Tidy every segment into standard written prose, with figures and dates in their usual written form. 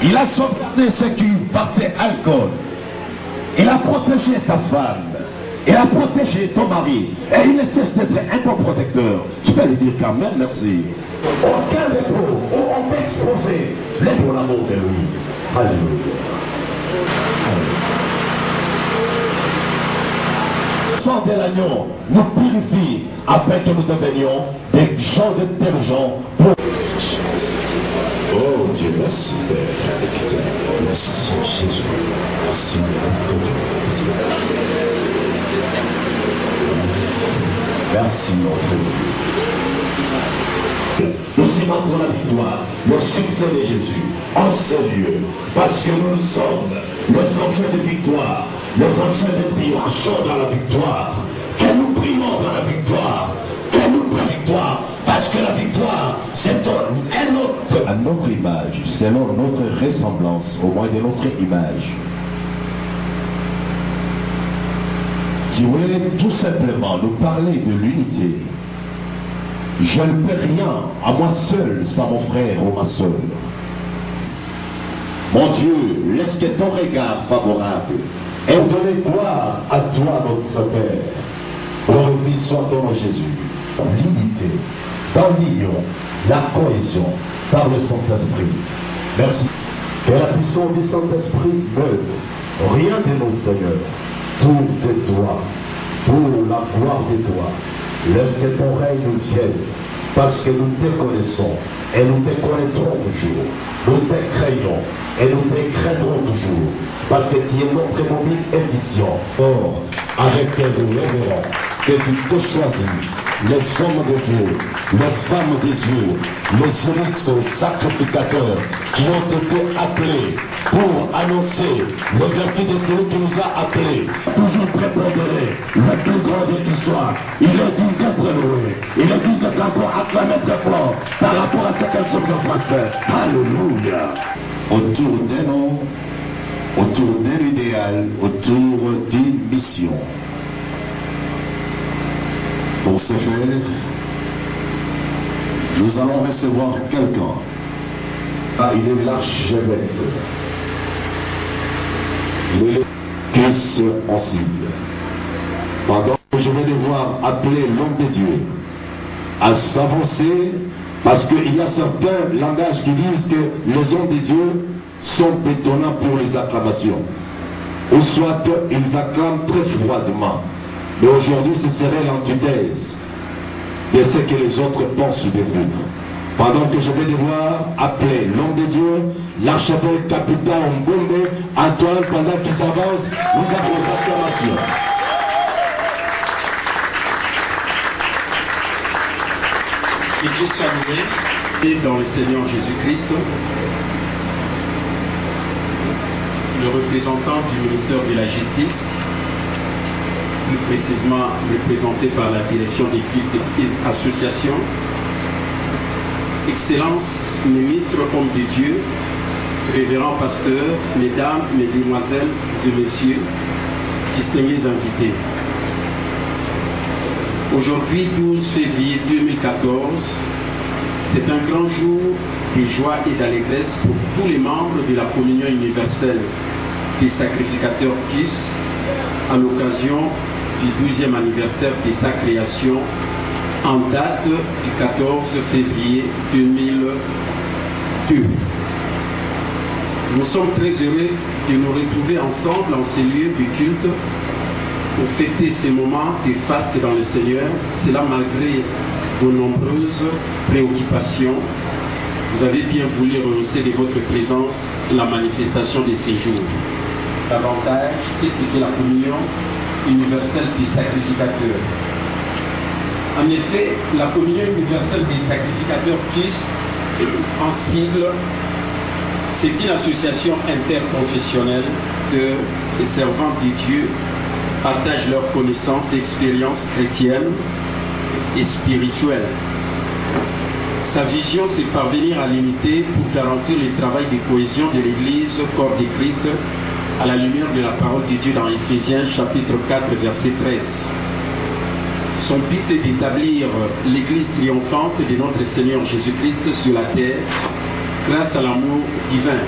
Il a sauvegardé ceux qui battaient alcool. Il a protégé ta femme. Il a protégé ton mari. Et il ne cesse d'être un bon protecteur. Tu peux lui dire quand même merci. Aucun des pauvres ont exposé les pour l'amour de lui. Alléluia. Le sang de l'agneau nous purifie afin que nous devenions des gens intelligents. Oh Dieu, merci Père. Merci Jésus. Merci. Merci mon Dieu. Nous cimentons la victoire, le succès de Jésus en ce lieu, parce que nous sommes les enfants de victoire, les enfants de triomphe dans la victoire, que nous prions dans la victoire, que nous la victoire, parce que la victoire, c'est à notre image, selon notre ressemblance, au moins de notre image. Qui voulait tout simplement nous parler de l'unité. Je ne peux rien à moi seul sans mon frère ou ma soeur. Mon Dieu, laisse que ton regard favorable et donne gloire à toi, notre Père. Glorifié soit ton nom Jésus. L'unité, dans l'union, la cohésion, par le Saint-Esprit. Merci. Que la puissance du Saint-Esprit meute rien de nous, Seigneur. Tout de toi, pour la gloire de toi. Laisse que ton règne nous vienne, parce que nous te connaissons et nous te connaîtrons toujours. Nous te craignons et nous te craindrons toujours, parce que tu es notre mobile et vision. Or, avec tes révérends, que tu te choisis, les hommes de Dieu, les femmes de Dieu, les uniques sacrificateurs qui ont été appelés pour annoncer le vertu de celui qui nous a appelés. Toujours prépondéré, le plus grand de tout soit. Il est dit d'être loué, il est dit d'être encore acclamé très fort par rapport à ce qu'elles sont en train de faire. Alléluia. Autour d'un nom, autour d'un idéal, autour d'une mission. Pour ce faire, nous allons recevoir quelqu'un. Ah, il est l'archevêque. Il est plus sensible. Pendant que je vais devoir appeler l'homme de Dieu à s'avancer, parce qu'il y a certains langages qui disent que les hommes de Dieu sont étonnants pour les acclamations. Ou soit ils acclament très froidement. Mais aujourd'hui, ce serait l'antithèse de ce que les autres pensent de vous. Pendant que je vais devoir appeler l'homme de Dieu, l'archevêque capitaine Mbombe, Antoine, pendant qu'ils avancent, nous avons les acclamations. Que Dieu soit loué et dans le Seigneur Jésus-Christ, le représentant du ministère de la Justice, plus précisément représenté par la direction des cultes et associations, Excellence, ministre, homme de Dieu, révérend pasteur, mesdames, mesdemoiselles et messieurs, distingués invités. Aujourd'hui, 12 février 2014, c'est un grand jour de joie et d'allégresse pour tous les membres de la communion universelle des sacrificateurs Christ à l'occasion du 12e anniversaire de sa création en date du 14 février 2002. Nous sommes très heureux de nous retrouver ensemble en ces lieux de culte pour fêter ces moments de faste dans le Seigneur, cela malgré vos nombreuses préoccupations. Vous avez bien voulu rehausser de votre présence la manifestation de ces jours. Davantage, c'était la communion universelle des sacrificateurs. En effet, la communion universelle des sacrificateurs Christ, en sigle, c'est une association interprofessionnelle de servants de Dieu partagent leurs connaissances et expériences chrétiennes et spirituelles. Sa vision, c'est parvenir à l'unité pour garantir le travail de cohésion de l'Église, corps de Christ, à la lumière de la parole de Dieu dans Éphésiens chapitre 4, verset 13. Son but est d'établir l'Église triomphante de notre Seigneur Jésus-Christ sur la terre grâce à l'amour divin.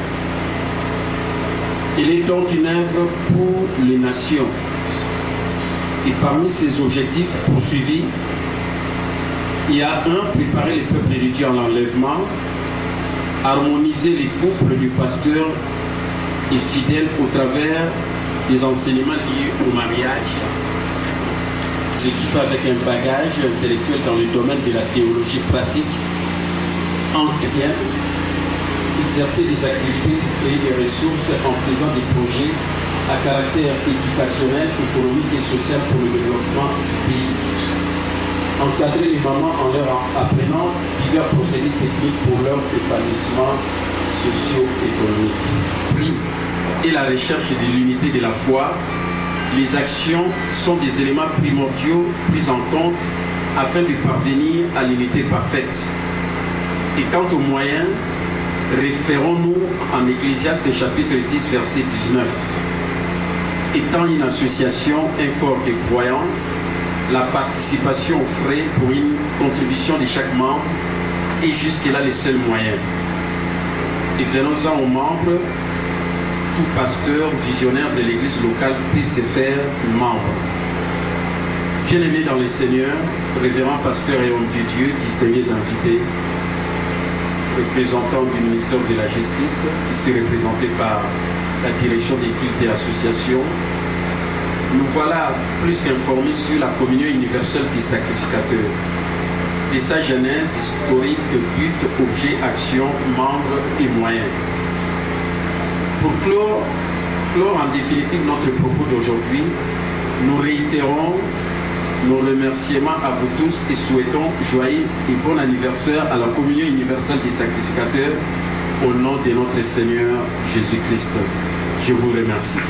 Il est donc une œuvre pour les nations. Et parmi ces objectifs poursuivis, il y a un, préparer les peuples de Dieu à l'enlèvement, harmoniser les couples du pasteur et fidèle au travers des enseignements liés au mariage, s'équiper avec un bagage intellectuel dans le domaine de la théologie pratique, ancienne, exercer des activités, créer des ressources en faisant des projets à caractère éducationnel, économique et social pour le développement du pays. Encadrer les mamans en leur apprenant divers procédés techniques pour leur épanouissement socio-économique. Prix et la recherche de l'unité de la foi. Les actions sont des éléments primordiaux pris en compte afin de parvenir à l'unité parfaite. Et quant aux moyens, référons-nous en Ecclésiaste chapitre 10 verset 19. Étant une association, un corps de croyants, la participation aux frais pour une contribution de chaque membre est jusque-là le seul moyen. Et venons-en aux membres, tout pasteur visionnaire de l'église locale peut se faire membre. Bien-aimés dans le Seigneur, révérend pasteur et homme de Dieu, distingués invités, représentants du ministère de la Justice, ici représenté par la direction des cultes et associations, nous voilà plus qu'informés sur la communion universelle des sacrificateurs, de sa genèse historique, but, objet, action, membres et moyens. Pour clore en définitive notre propos d'aujourd'hui, nous réitérons nos remerciements à vous tous et souhaitons joyeux et bon anniversaire à la communion universelle des sacrificateurs au nom de notre Seigneur Jésus-Christ. Je vous remercie.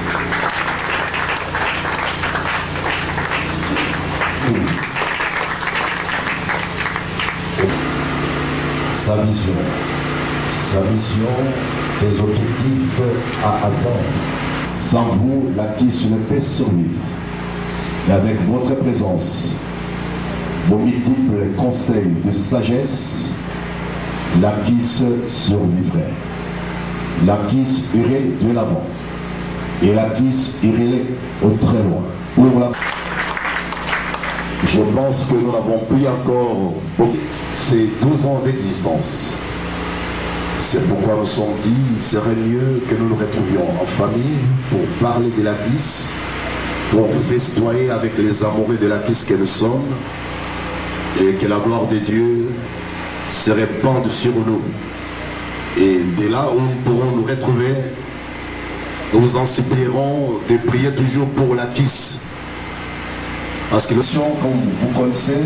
Sa mission, ses objectifs à atteindre. Sans vous, la Kiss ne peut survivre. Mais avec votre présence, vos multiples conseils de sagesse, la Kiss survivrait. La Kiss irait de l'avant. Et la Kiss irait au très loin. Je pense que nous n'avons plus encore ces 12 ans d'existence. C'est pourquoi nous sommes dit qu'il serait mieux que nous nous retrouvions en famille pour parler de la Kiss, pour festoyer avec les amoureux de la Kiss que nous sommes, et que la gloire de Dieu se répande sur nous. Et de là où nous pourrons nous retrouver, nous vous en supplierons de prier toujours pour la Kiss. Parce que l'émission, comme vous connaissez,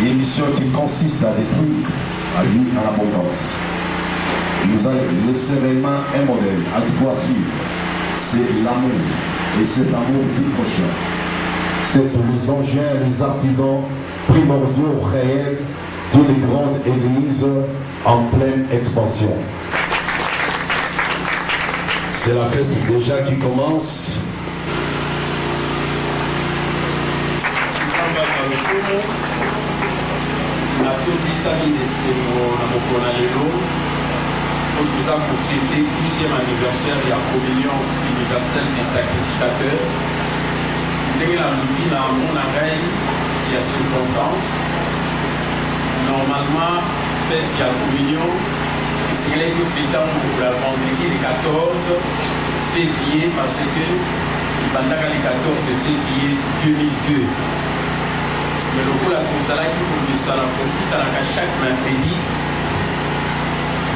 une mission qui consiste à détruire la vie en abondance. Il nous a laissé réellement un modèle à pouvoir suivre. C'est l'amour. Et cet amour du prochain. C'est les engins, les artisans primordiaux réels d'une grande église en pleine expansion. C'est la fête déjà qui commence. Nous avons fêté le 12e anniversaire de la communion universelle des sacrificateurs. Nous avons mon arrêt, il y a circonstance. Normalement, fête la communion, c'est là que fêtons pour la vendredi le 14 février, parce que pendant le 14 février 2002. Mais le coup, la constat qui pour le salon, chaque mercredi.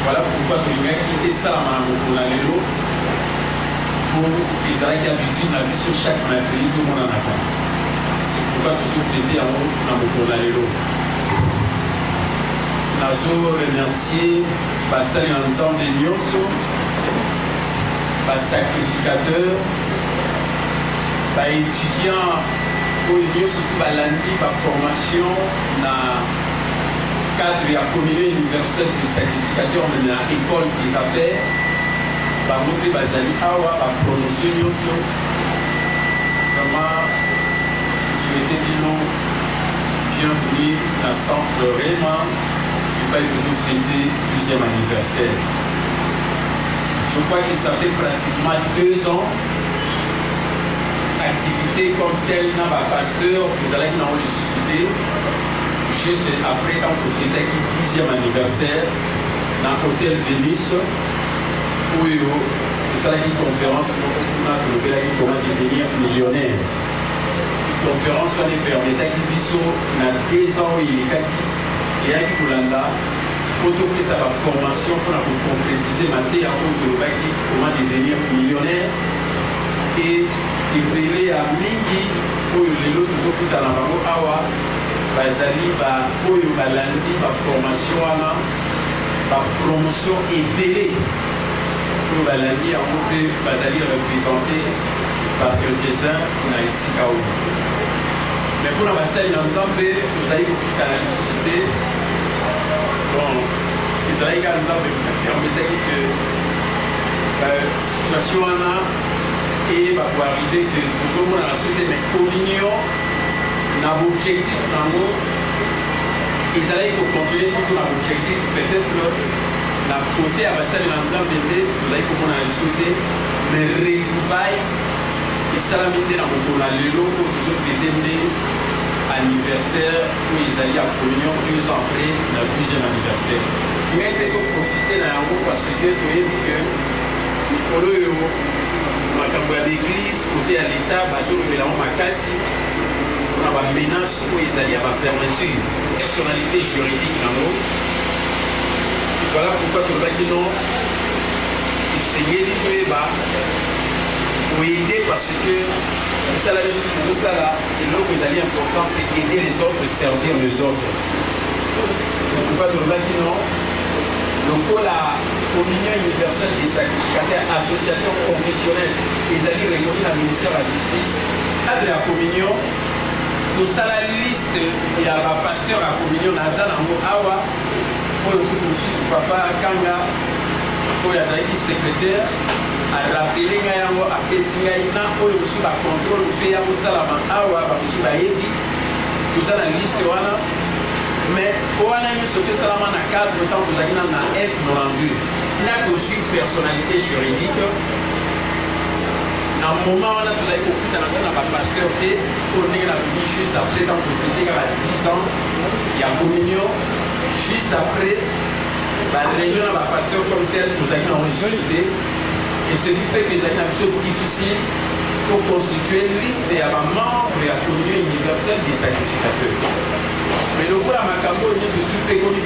Voilà pourquoi nous avons quitté ça pour l'allélo pour les arrêts d'habitude la vie sur chaque mercredi, tout le monde en attend. C'est pourquoi toujours fêté en haut pour l'allélo. Nous avons remercié Pasteur et ensemble de Nyoso, sacrificateur, étudiant pour Nyoso, lundi, formation dans cadre de la communion universelle des sacrificateurs de l'école des affaires, par notre Bazali Awa, par promotion Yoso. Vraiment, je vais dire non, bienvenue dans le centre Réma, qui va être fêté 10e anniversaire. Je crois que ça fait pratiquement 2 ans. Activité comme telle dans ma pasteur, vous allez dans le suscité. Juste après, quand c'était le 10e anniversaire, dans l'hôtel Vénus, où il y a une conférence pour comment devenir millionnaire. Une conférence qui permettait qu'il puisse, dans 2 ans, il y a pour trouver sa formation pour concrétiser ma thé à cause de comment devenir millionnaire. Et il brûlait à Mingi pour les autres qui sont dans la maman Awa, Bazali, pour Balandi, ma formation, ma promotion est délai. Pour Balandi, à côté, Bazali représenté par quelques-uns qui n'a ici qu'à mais pour la bataille dans le temps, vous allez vous quitter à la société. Bon, vous allez également permettre que la situation en a et va pouvoir arriver que tout le monde a la société, mais communion, dans l'objectif, dans l'eau, ils allaient continuer sur l'objectif, peut-être la côté à bataille dans le temps, vous allez comment on a la société, mais retrouvailles. Et ça l'a mis dans mon lelo pour toujours déterminer anniversaire où ils allaient à communion 2 ans après le 10e anniversaire. Mais il faut profiter d'un mot parce que vous voyez que pour le l'église, côté à l'État, bateau le mélange Makasi, on a une menace où ils allaient à la fermeture, personnalité juridique en haut. Voilà pourquoi tout le monde dit non, il s'est dit pour aider parce que ça là, et l'autre est important, c'est aider les autres, servir les autres. C'est pourquoi nous dit non. Donc pour la communion universelle des sacrificateurs, association confessionnelle, ils allaient reconnus dans le ministère de la Justice, là de la communion, tout ça la liste, il y a un pasteur à communion, Nazan Amo Awa, pour le coup aussi, papa Kanga, pour la secrétaire. À rappeler à Pessingaïna, où il y a le contrôle fait à Moussalama, Awa, Bayebi, tout ça dans la liste, mais on a eu ce traitement à 4 temps vous avez dans la S92. Il a reçu une personnalité juridique. Dans le moment où on a tout compris dans la pasteur, pour venir la vie juste après, quand vous étiez à 10 ans, il y a communion, juste après, la réunion de la pasteur comme telle, vous avez enregistré. Et ce qui fait que les actions sont difficiles pour constituer une liste et avoir membre de la communion universelle des sacrificateurs. Mais le coup à Macambo, il y a ce qui fait qu'on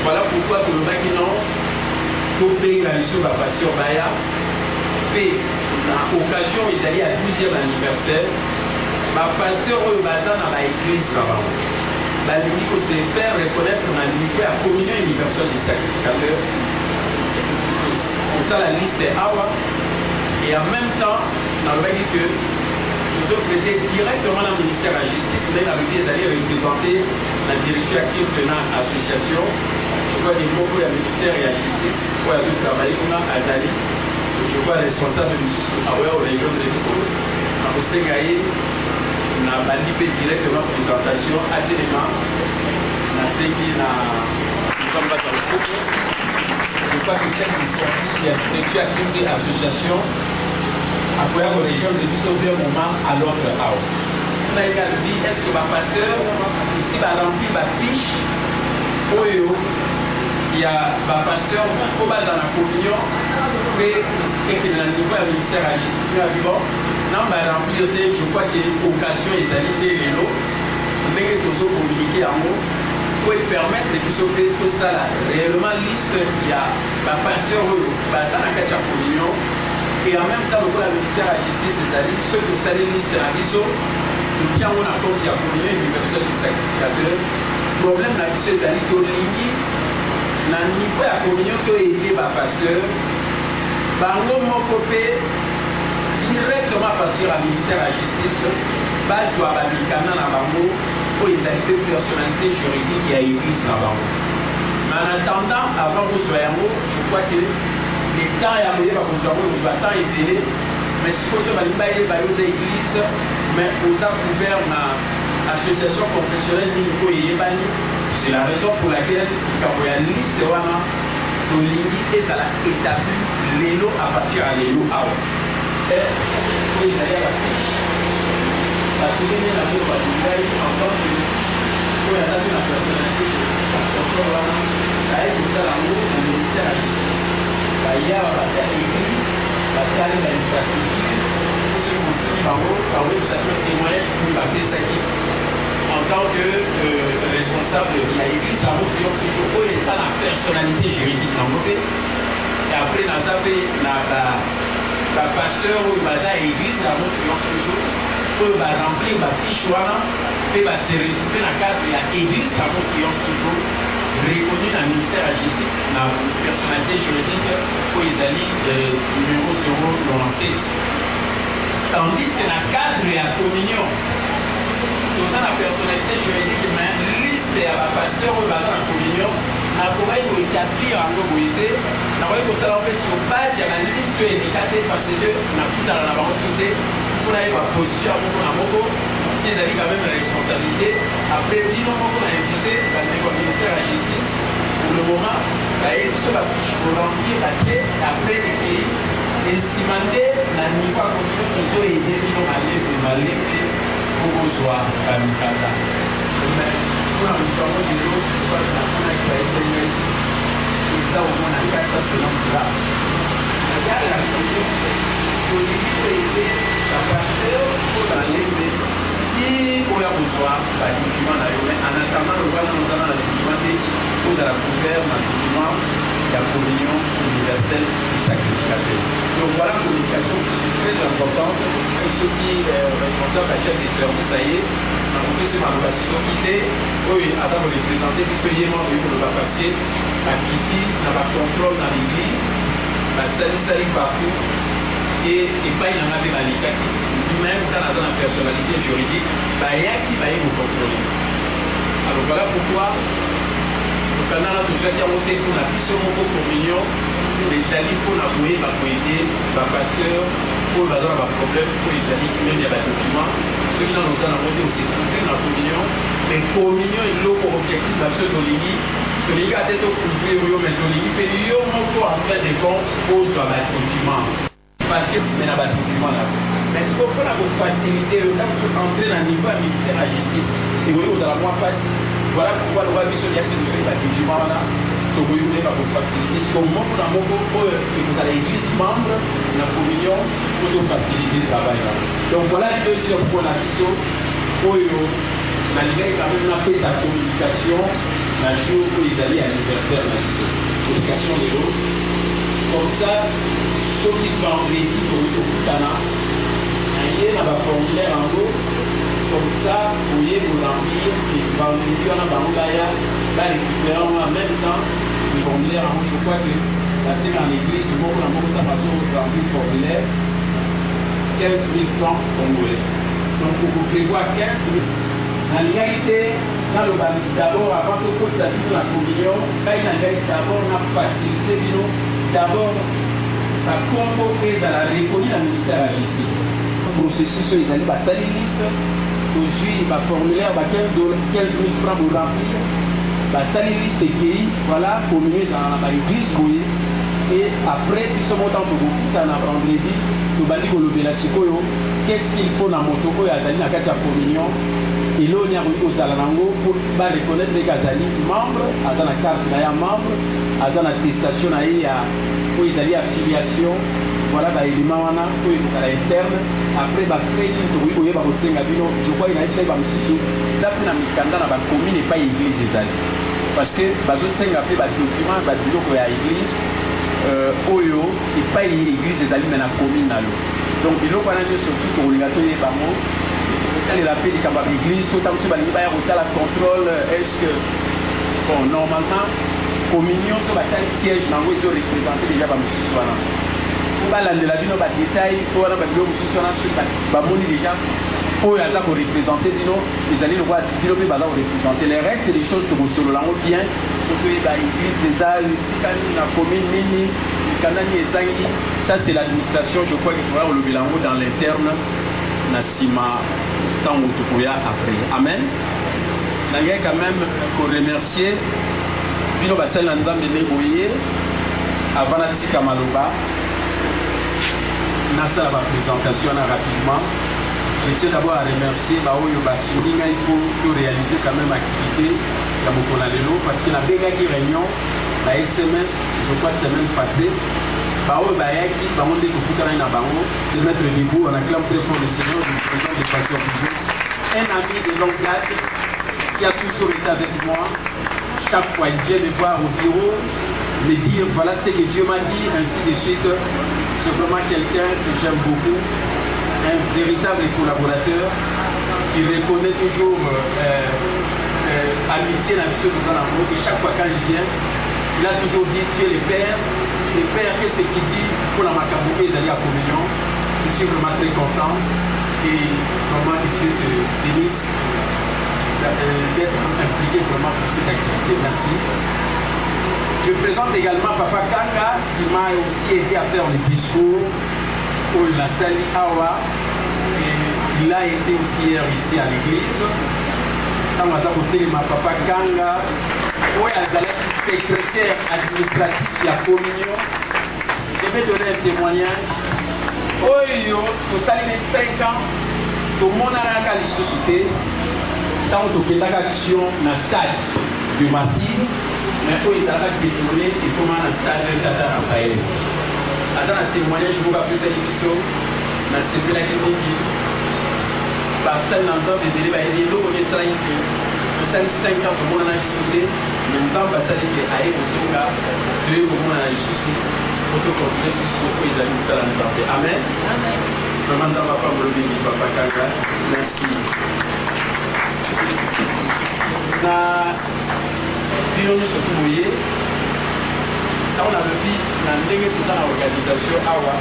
voilà pourquoi pour le Maquinon, pour payer la mission de la passion Baya, fait l'occasion, ils allaient à 12e anniversaire, ma pasteur au bazar dans l'église là-bas. La limite, c'est faire reconnaître qu'on a limité la communion universelle des sacrificateurs. Ça la liste est Awa et en même temps on va dire que nous devons traiter directement dans le ministère de la Justice mais dans le lieu d'aller représenter la direction active de notre association. Je vois des mots pour la militaire et la justice pour la travailler comme Azali. Je vois responsable du sous Awa aux régions de l'Émission en Osengaï on a validé directement présentation à l'élément on a ségué nous sommes pas dans le groupe. Je crois que chaque service qui a créé des associations à travers les régions de sauver un moment à l'autre. On a également dit est-ce que ma pasteur ici va remplir ma fiche où il y a ma pasteur au bas dans la communion et que dans le niveau du ministère de la Justice non va remplir je crois qu'il y a une occasion ils allaient les lots mais que tous communiquer en haut pour permettre de sauver tout ça là. Réellement, liste, il y a la pasteur dans la communion et en même temps, le ministère de la Justice, c'est-à-dire ceux qui sont les listes à l'ISO, nous avons un compte qui a communion universelle des sacrificateurs. Le problème là, c'est d'aller au ligne, dans le niveau de la communion qui a aidé ma pasteur, par le mot copé, directement à partir du ministère de la Justice, bas du Abamikana à Bango, pour les actes de personnalité juridique qui a église là-bas. Mais en attendant, avant que vous soyez en haut, je crois que les temps est arrivé pour que vous soyez en haut, vous attendez et télé, mais si vous avez une église, mais vous avez ouvert une association confessionnelle, c'est la raison pour laquelle, quand vous avez une liste, tolingi ezala établi lelo à partir ya lelo awa oyo ezali ya bafiche basukeni na bino balingai en tant que oyo azali na personnalité contrôle wana aye kosala yango na ministère ya justice bayawa batali église batali na infrastructure soki motuni bango baoyebisaki témoignage kuni bapesaki en tant que responsable ya église yango tuyokito oyo eza na personnalité juridique nango mpe et après naza mpe na bapasteur oyo baza ya église yango tuyokito oyo baremplir bafiche wana mpe basertifie na cadre ya église yango tuyokito reconnu na ministère ya justice na personnalité juridique oyo ezali numéro 097 tandis que na cadre ya communion toza na personnalité juridique mais liste ya bapasteur oyo baza na communion nakokai koétablir yango boye te nakoki kosala mpe sur base ya baliste oyo eleka te parce que nakutana na bango so te mpona yeba position ya moko na moko ezali quand même la responsabilité après bino moko na invité bandeko ya ministère ya justice pour le moment baye biso bafiche koremplir batie après epai estima nde na niveau ya communion tozoyede bino malembe okozwa bamikanda mpona moto yango lelo namonaki baesenge eza omona kata sena mola ayala ya communion tolingi koyede bapasteur mpo balembe oya kozwa badokima na yo mais en attendant lobana nozana na dokima te ozala couvert na dokima ya communion universelle du sacrificateur donc voilà communication très importante soki responsable ya chef de service aye nakopesi maloba soki te oyo aza korepresente biso ye moko oyo koloba parce que bakiti na bacontrôle na l'église basalisali partout et epai nanga mpe balikaki même quand on a une personnalité juridique, il y a qui va vous contrôler. Alors voilà pourquoi nous avons déjà monté pour la puissance de communion, les alliés pour la bouée, va aider, va pasteur, pour avoir un problème, pour les alliés qui ont des documents. Ceux qui nous ont monté aussi dans la communion, mais communion est l'eau pour objectif d'absolu d'Oligi. Oligi a été couvert, mais Oligi fait pour en faire des comptes pour les documents. Parce que vous avez des documents là. Mais ce qu'on fait, c'est faciliter le temps pour entrer dans le niveau à ministère de la justice. Et vous voyez, vous allez moins facile. Voilà pourquoi le roi Bissot a séduit les documents là. Donc vous voyez, vous faciliter. Si on montre dans mon groupe, et vous allez l'église membre, la communion, pour nous faciliter le travail là. Donc voilà les deux sur pour la Bissot. Pour malgré quand même on a fait sa communication, le jour où ils allaient à l'anniversaire de la Bissot. Communication de l'autre. Comme ça, ceux qui vendredi pour le Koutana, il y a un formulaire en haut, comme ça, vous pouvez vous remplir, et vendredi, on a Bangoulaya, là, récupérant en même temps, le formulaire en haut, je crois que la scène en église, beaucoup de monde a besoin de remplir le formulaire, 15 000 francs congolais. Donc, vous prévoyez 15 000. En réalité, dans le d'abord, avant que vous ayez la communion, d'abord, on a facilité, d'abord, la Congo est dans la reconnue dans le ministère de la Justice. Processus ils allaient battre les listes aujourd'hui va formulaire 15 000 francs pour remplir battre les listes pays voilà communier dans l'église et après tout ce montant pour vous dans la vendredi nous bali kolobela sikoyo qu'est-ce qu'il faut na moto oyo azali na kati ya communion et là on y a kozala nango pour ba reconnaître les azali membre aza na carte na ya membre aza na attestation na ye ya oyo ezali affiliation voilà ba élément wana oyo ezala interne après ba crédit to oyo ba kosenga bino je crois il a été ba mususu dapi na mikanda na ba commune et pas église ezali parce que bazo senga pe ba document ba biloko ya église oyo et pas église ezali mais na commune nalo donc biloko wana nyo surtout to olinga to ye bango elle la paix du camp d'église tout comme si ba lingi ba ya kotala contrôle est-ce que bon normalement communion sur la siège nango ezo représenter déjà ba mususu wana balandela bino badetail po wana babilo mosusu wana soki bamoni déjà oyo aza koreprésente bino ezali lokwa bino mpe baza koreprésente le reste des choses tokosolola yango bien tokoyeba église eza esika nini na commune nini mikanda nini ezangi ça c'est l'administration je crois qu'il faudra kolobela yango dans l'interne na nsima ntango tokoya après amen nangai quand même koremercier bino basali na nzambe nde boye avant la tika maloba nasa la présentation rapidement. Je tiens d'abord à remercier Baoyo Basuninga pour réaliser quand même l'activité de Mokonalelo parce qu'il y a une réunion, la SMS, je crois, semaine passée. Baoyo Bayaki, Baoyo Dekoukoukana Nabango, de mettre debout, on acclame très fort le Seigneur du président des Passions Pizou, un ami de longue date qui a toujours été avec moi. Chaque fois, il vient me voir au bureau, me dire voilà ce que Dieu m'a dit, ainsi de suite. C'est vraiment quelqu'un que j'aime beaucoup. Un véritable collaborateur qui reconnaît toujours amitié dans le dans l'amour. Et chaque fois quand il vient, il a toujours dit Dieu le Père, que ce qu'il dit pour la Macaboué, ils allaient à communion. Je suis vraiment très content et vraiment que Dieu te bénisse d'être impliqué vraiment pour cette activité. Merci. Je présente également Papa Kanga qui m'a aussi aidé à faire le discours. Pour la salle Awa, et il a été aussi hier ici à l'église. Quand on a côté ma papa Kanga, où il a secrétaire administratif de la communion, je vais donner un témoignage. Oh, tout ça, il est 5 ans, tout le monde a la société. Tant que la action dans le stade du Massif, mais où il a détourné, il faut dans le stade de Tata Raphaël. Attends un témoignage, je vous rappelle cette émission. Mais c'est plus la clinique. Parce que l'entend des délais, il y a l'eau, on est 5 ans pour mon discuter. Mais nous avons passé avec les aïeux, nous avons 2 pour mon discuter. Pour te continuer sur ce que ils allaient nous faire la santé. Amen. Vraiment, dans ma femme, le béni, Papa Kanga. Merci. Na bilan nous sommes mouillés. Quand on a vu la tout dans l'organisation AWA,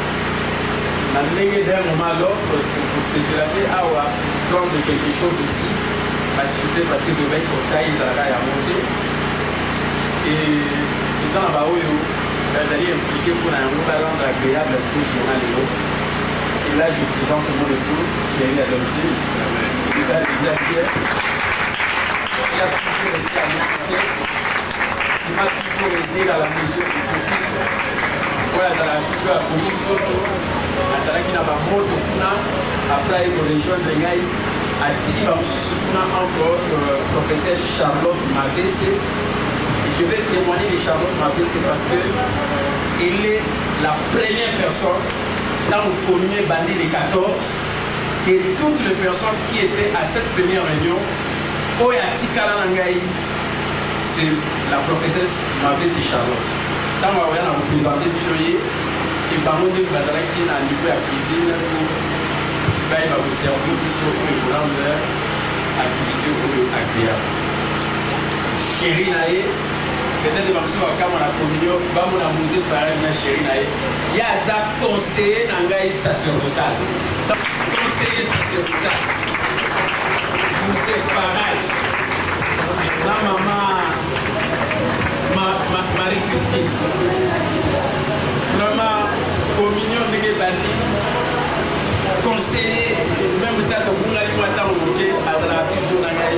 d'un moment à l'autre, pour se déplacer AWA, prendre quelque chose aussi, acheter parce que de veille pour tailler dans la raille à monter. Et dans la Baoyo, d'aller impliquer pour un ballon agréable pour le journal et là, je présente mon épouse, Chérie Adolphe. Il a déjà fait. Il a toujours été à mon côté. Il m'a toujours aidé dans la mesure du possible. Voilà, dans la mesure à Koumi Soto, à Talaki Nabamoto, après il rejoint les gars, à Tili Bamoussouna, entre autres, prophétesse Charlotte Mavese. Et je vais témoigner de Charlotte Mavese parce qu'elle est la première personne dans le premier bandit des 14 et toutes les personnes qui étaient à cette première réunion, Oyati Kalanangaï, c'est la prophétesse Mavese Charlotte. Dans ma voyage, on vous présenter Biloye et par contre, vous avez qui n'a niveau à cuisine pour vous servir sur le volant de leur activité agréable. Chérie Naé, peut-être que je vais faire la communion, je vais vous dire par exemple, chérie Naé, il y a un conseiller dans le sacerdotal. Conseiller sacerdotal. Vous êtes pareil. La maman, Marie-Christine. Vraiment, communion de Gébani, conseiller, même si tu as un matin au budget, à la toujours dans la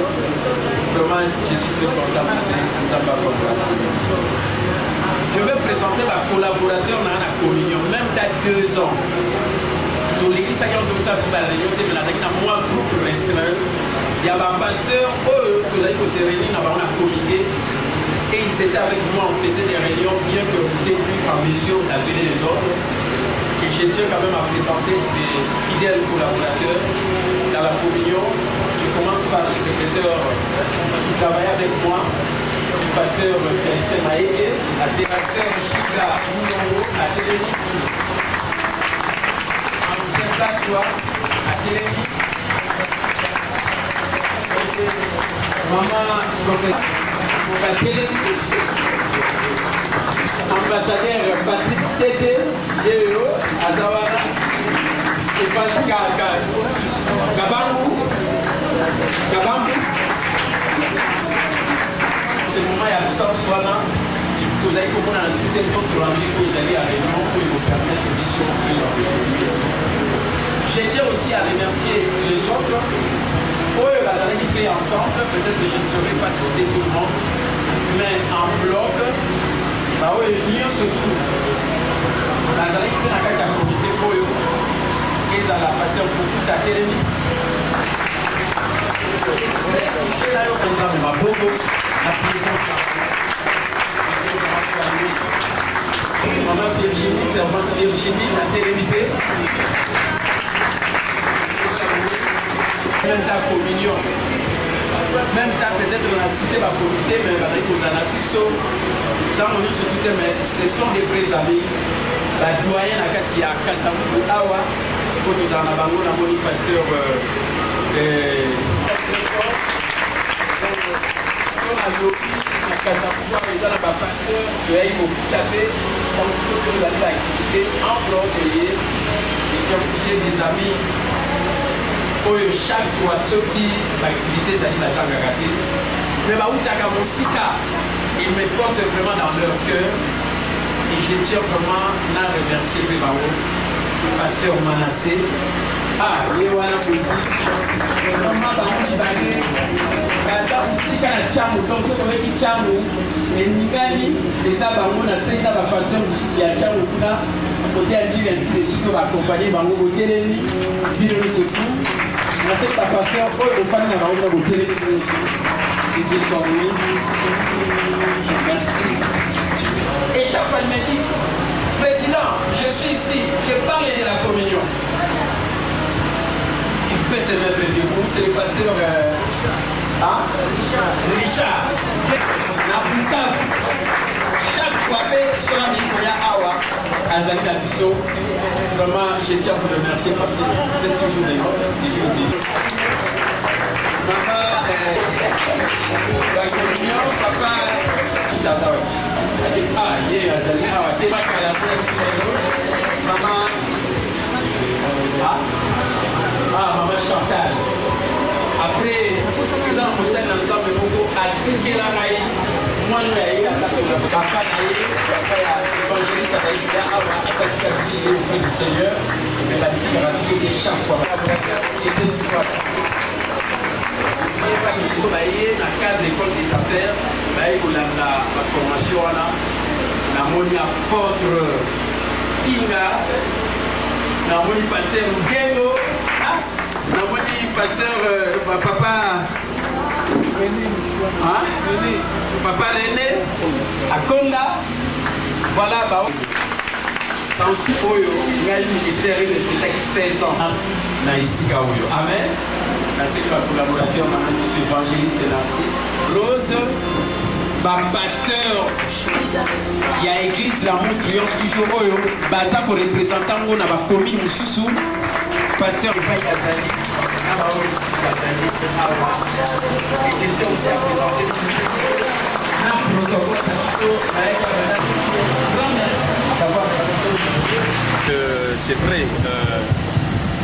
vraiment, je suis très content je vais présenter ma collaborateur dans la communion, même t'as 2 ans. Nous l'église à qui on doit faire la réunion, mais avec moi, groupe restreint, il y a un pasteur, que vous avez se réunir dans la comité. Et ils étaient avec moi, on faisait des réunions, bien que vous étiez plus en mesure d'atteler les autres. Et je tiens quand même à présenter des fidèles collaborateurs dans la communion. Je commence par le secrétaire qui travaille avec moi, le pasteur Félicien Maïké, la directeur Chiga Mounongo à Télémi, Ancien Tassoua à Télémi, maman professeur. Ambassadeur Patrick Tété, DEO, à Zawara, et Pascal Gabambou. C'est le moment, il y a 100 fois là, vous avez compris dans la suite des autres sur la musique où vous allez à réunion, où ils vous permettent de mission et leur je tiens aussi à remercier les autres. Oh, la dernière qui fait ensemble, peut-être que je ne saurais pas citer tout le monde, mais en bloc, bah oui, mieux surtout, nazali mpe na kati ya komite oyo ezala paster Pukuta atelemi osela yo mpenza me maboko na présence Maman Virginie, servante Virginie, la télévisée. Même ta communion. Même ta peut-être dans la cité, ma comité, mais avec vos anapisos. Dans mon livre, mais ce sont des vrais amis. La doyenne à Katia, Katamou, Awa, pour nous en avoir un bon pasteur. Na Katamou, ils ont un pasteur, tu as eu beaucoup tapé. Donc, toute l'activité en dehors de lié, et j'ai des amis où chaque fois ceux qui l'activité c'est la tanga gâtée. Mais bah où t'as qu'à mon sika, ils me portent vraiment dans leur cœur et je tiens vraiment à remercier les baou, le pasteur Manassé. Ah, il y a un petit vraiment dans le bagage. Quand si quand la chambre donc ce qu'on veut dire chambre et nigani les abangos na tête à la façon de la chambre là côté à dire ainsi de suite va accompagner bango au téléni vidéo ce coup na tête à façon pour le fan na bango au téléni et de son merci et chaque fois il me dit président je suis ici je parle de la communion il fait ses mêmes rendez-vous c'est le pasteur Richard, chaque fois que sur la Mikoya Awa, Azali Labiso, vraiment je tiens à vous remercier parce que vous êtes toujours des gens. Maman, la communion, papa, qui t'a dit, ah, il y a Azali Awa, t'es pas qu'à la fin, maman, maman Chantal. Après, nous avons posé un ensemble de mots à Tinké la Raï. Moi, nous avons eu à la papa Raï, après l'évangéliste à Raï, à la vie du Seigneur, mais la déclaration de chaque fois. Et c'est une fois. Dans le cadre de l'école des affaires, la formation, la monnaie apôtre Inga, la monnaie pasteur Gelo. Namoni pasteur papa papa René à Konda voilà bah dans ce oyo ngai ministère de cet 16 ans na isika oyo amen merci la collaborateur maintenant du évangéliste Nancy Rose ba pasteur il y a église la mot triomphe toujours oyo baza ko représentant ngo na ba commune mususu pasteur Baï Azali, c'est vrai,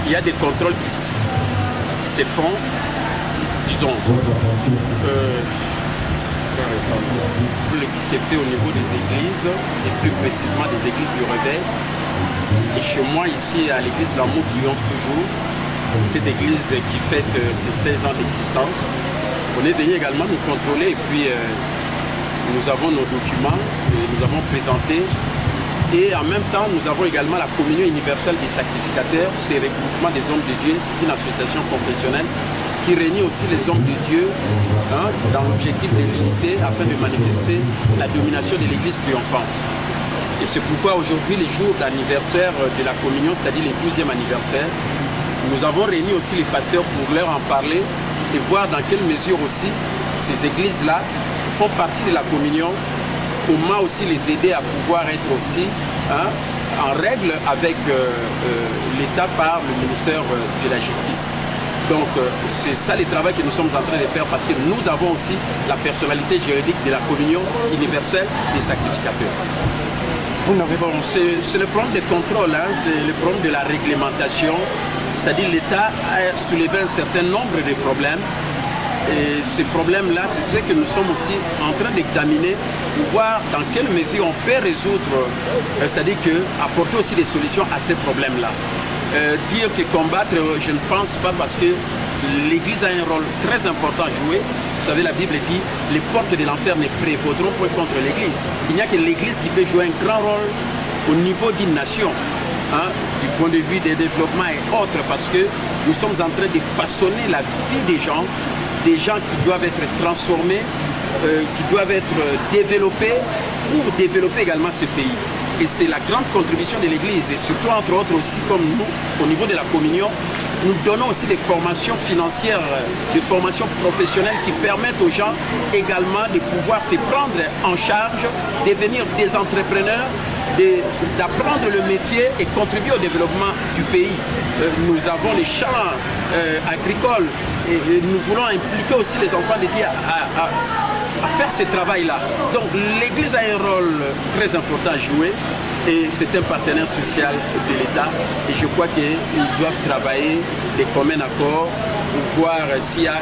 il y a des contrôles qui se font, disons, qui s'est fait au niveau des églises, et plus précisément des églises du réveil. Et chez moi, ici, à l'église L'Amour triomphe toujours, cette église qui fête ses 16 ans d'existence. On est venu également nous contrôler et puis nous avons nos documents, et nous avons présenté. Et en même temps, nous avons également la communion universelle des sacrificateurs, c'est le regroupement des hommes de Dieu, c'est une association confessionnelle qui réunit aussi les hommes de Dieu dans l'objectif de l'unité afin de manifester la domination de l'église triomphante. Et c'est pourquoi aujourd'hui, les jours d'anniversaire de la communion, c'est-à-dire les 12e anniversaire, nous avons réuni aussi les pasteurs pour leur en parler et voir dans quelle mesure aussi ces églises-là qui font partie de la communion, comment aussi les aider à pouvoir être aussi en règle avec l'État par le ministère de la Justice. Donc c'est ça le travail que nous sommes en train de faire parce que nous avons aussi la personnalité juridique de la communion universelle des sacrificateurs. Bon, c'est le problème de contrôle, c'est le problème de la réglementation, c'est-à-dire l'État a soulevé un certain nombre de problèmes. Et ces problèmes-là, c'est ce que nous sommes aussi en train d'examiner pour voir dans quelle mesure on peut résoudre, c'est-à-dire apporter aussi des solutions à ces problèmes-là. Dire que combattre, je ne pense pas parce que l'Église a un rôle très important à jouer. Vous savez, la Bible dit, les portes de l'enfer ne prévaudront point contre l'Église. Il n'y a que l'Église qui peut jouer un grand rôle au niveau d'une nation, hein, du point de vue des développements et autres, parce que nous sommes en train de façonner la vie des gens qui doivent être transformés, qui doivent être développés pour développer également ce pays. Et c'est la grande contribution de l'Église, et surtout entre autres aussi comme nous, au niveau de la communion, nous donnons aussi des formations financières, des formations professionnelles qui permettent aux gens également de pouvoir se prendre en charge, devenir des entrepreneurs, d'apprendre le métier et contribuer au développement du pays. Nous avons les champs agricoles et nous voulons impliquer aussi les enfants de Dieu à faire ce travail-là. Donc l'Église a un rôle très important à jouer et c'est un partenaire social de l'État et je crois qu'ils doivent travailler de commun accord pour voir s'il y a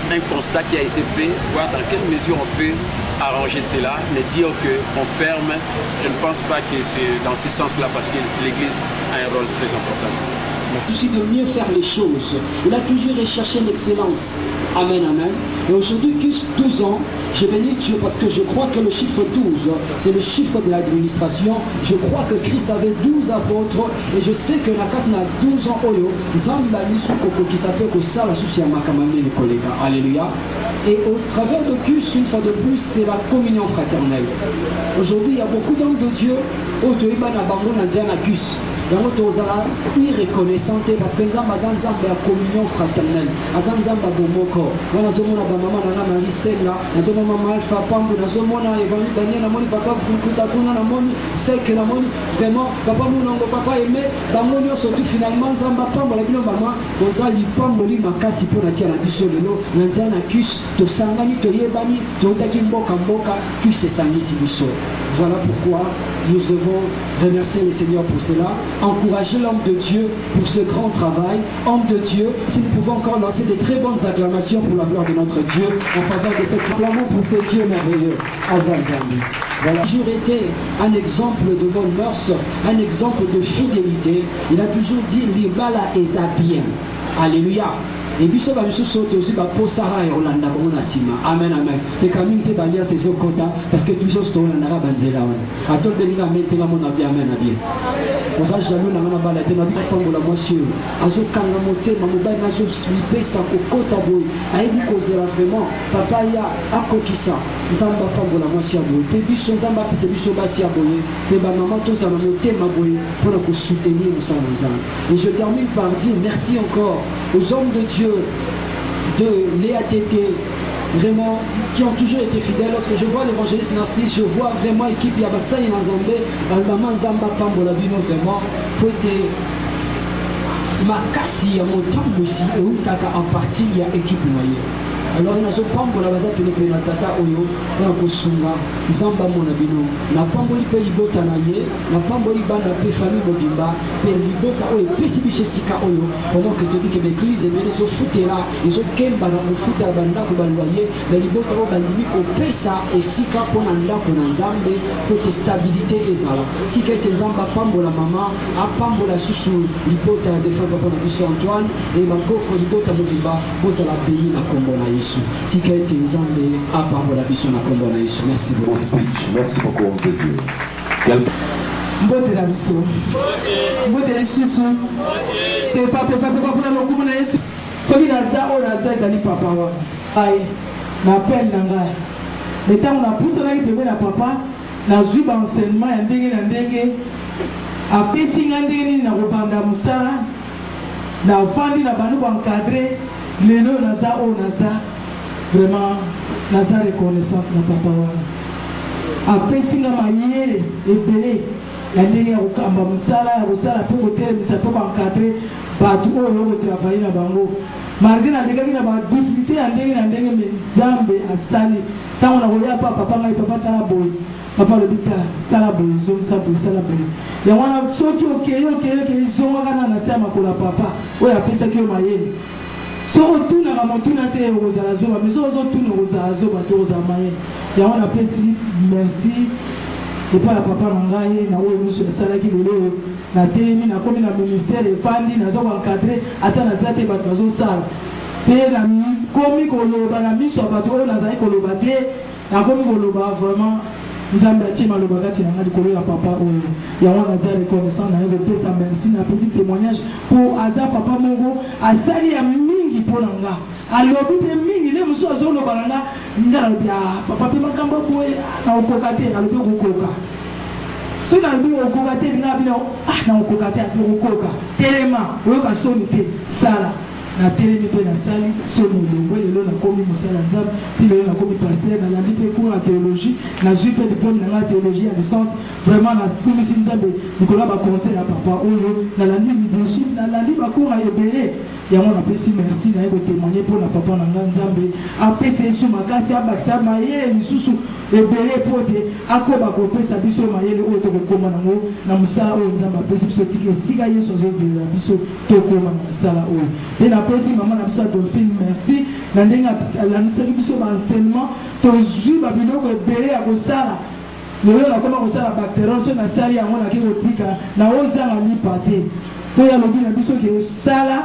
un constat qui a été fait, voir dans quelle mesure on peut arranger cela, mais dire qu'on ferme, je ne pense pas que c'est dans ce sens-là parce que l'Église a un rôle très important. Le souci de mieux faire les choses. Il a toujours recherché l'excellence. Amen, amen. Et aujourd'hui, 12 ans, je bénis Dieu parce que je crois que le chiffre 12, c'est le chiffre de l'administration. Je crois que Christ avait 12 apôtres et je sais que la 4 n'a 12 ans, qui s'appelle ça, la souci à Makamane, les collègues. Alléluia. Et au travers de Cus, une fois de plus, c'est la communion fraternelle. Aujourd'hui, il y a beaucoup d'hommes de Dieu, Otoïba Nabango Nandiana Cus. yango tozala irreconnaissante parce que nzambe aza nzambe ya communion fraternelle, aza nzambe ya bomoko. Wana nazomona bamama nanga Marie Senga, nazomona mama Alpha Pambu, nazomona Evangile Daniel, namoni papa Bukuta kuna, namoni Sek, namoni vraiment papa Munongo, papa Aimé, bango nyonso tu finalement nzambe apambola bino mama koza lipamboli makasi mpo na tia na biso lelo na nzela na Cus tosangani toyebani toyutaki mboka Cus esangisi biso. Voilà pourquoi nous devons remercier le Seigneur pour cela, encourager l'homme de Dieu pour ce grand travail. Homme de Dieu, si nous pouvons encore lancer des très bonnes acclamations pour la gloire de notre Dieu, en faveur de cet acclamation pour ce Dieu merveilleux. Azalzami. Voilà, il a toujours été un exemple de bonne mœurs, un exemple de fidélité. Il a toujours dit Libala et bien. Alléluia. Et puis ça va aussi pour Sarah et Rolanda Bonasima. Amen, amen. Et quand même, tu vas lire ces quotas parce que tu choses ton Nara Banzela. À tout le monde, tu vas mon avis, amen, amen. Pour ça, jaloux, n'a pas la tête, n'a pas pour la moitié. À ce quand la moitié, ma mobile n'a pas suivi, ça au quota boy. A eu cause vraiment, papa ya, à Kokisa, Zamba pas pour la moitié boy. Tes bichons, Zamba, c'est bichons bassia boy. Tes maman, tous à la moitié, ma boy, pour la soutenir au sein de Et je termine par dire merci encore aux hommes de Dieu de l'EATT, vraiment, qui ont toujours été fidèles. Lorsque je vois l'évangéliste Narcisse, je vois vraiment l'équipe Yabasai Nzambe, Almama Nzamba Pambola Bino, vraiment, pour être Makasi, à mon temps aussi, et où en partie, il y a équipe noyée. Alors, il y a ce pambola baza téléphoné na tata oyo, na kosunga, Nzamba Monabino, na pamboli pe libota na ye, na pamboli banda pe famille Mobimba, pe libota oyo, pe sibiche sika oyo, pendant que tu dis que l'église est venue se foutre là, ils ont kemba na kofuta banda ko balwaye, na libota oyo balimi ko pesa et sika pona ndako na Nzambe, pour que stabilité ezala. Si quelqu'un Nzamba pambola maman, a pambola susu libota de femme pona biso Antoine, et bakoko libota Mobimba, pour la pays na kombo na Yesu. Si quelqu'un Nzambe a pambola biso na kombo na Yesu. Merci beaucoup. Merci beaucoup, homme de Dieu. Mbote la biso. Mbote la Yesu. C'est pas pour la lokumu na Yesu. Soki na za o na za ezali papa wa. Ai, na appel na ngai. Le temps on a poussé na ki na papa, na zwi ba enseignement ya ndenge na ndenge. Apesi nga ndenge na kobanda mosala. Na fandi na banu ko encadrer. Lelo na za o na za. Vraiment, na za reconnaissance na papa wa. Apesi nga mayele ebele. La ndenge ya kokamba mosala ya kosala mpo kotelemisa mpo koencadre bato oyo okotravaille na bango malgré nalekaki na badifficulté ya ndenge na ndenge me Nzambe asali ntango na koya pa papa ngai papa tala boye papa alobi ta sala boye zongisa boye sala boye yango wana soki okei zongaka na se ya makolo ya papa oyo apesaki yo mayele soki otunaka motuna te okozala zoba me soki ozotuna okozala zoba te okozala mayele yango napesi merci et pas la papa mangaye na oyo musu esalaki lelo na temi na komi na ministère efandi nazo encadrer ata na zate bato bazosala pe na komi koloba na miso ya bato oyo nazali koloba te nakomi koloba vraiment nzambe atie maloba kati na nga likolo ya papa oyo yango naza reconnaissant na ye kopesa merci napesi témoignage mpo aza papa moko asali ya mingi mpo na nga alobi mpe mingi nde mosusu azoloba na nga nga nalobi papa mpe makambo boye naokoka te alobi okokoka soki nalobi okoka te nga bino naokoka te ape okoka telema oyoka soni te sala na telemi mpe nasali soni elongo lelo nakomi mosala nzambe mpe lelo nakomi paster nalandi mpe cours ya théologie nazwi mpe diplôme na nga ya théologie ya licence vraiment nakumisi nzambe likolo ya baconseil ya papa oyo nalandi leadership nalandi bacours ya ebele yango napesi merci naye kotémoigne mpo na papa na nga nzambe apesa yesu makasi abakisa mayele lisusu ebele mpo te akoba kopesa biso mayele oyo tokokoma nango na mosala oyo nzambe apesi biso tika esika yesu azozelela biso tokoma na mosala oyo mpe napesi mama na biso ya Dolphine merci na ndenge alandisaki biso baenseignement tozwi babiloko ebele ya kosala lelo nakoma kosala bacteron so nasali yango nake kotika na ozanga lipa te mpo yalobi na biso ke osala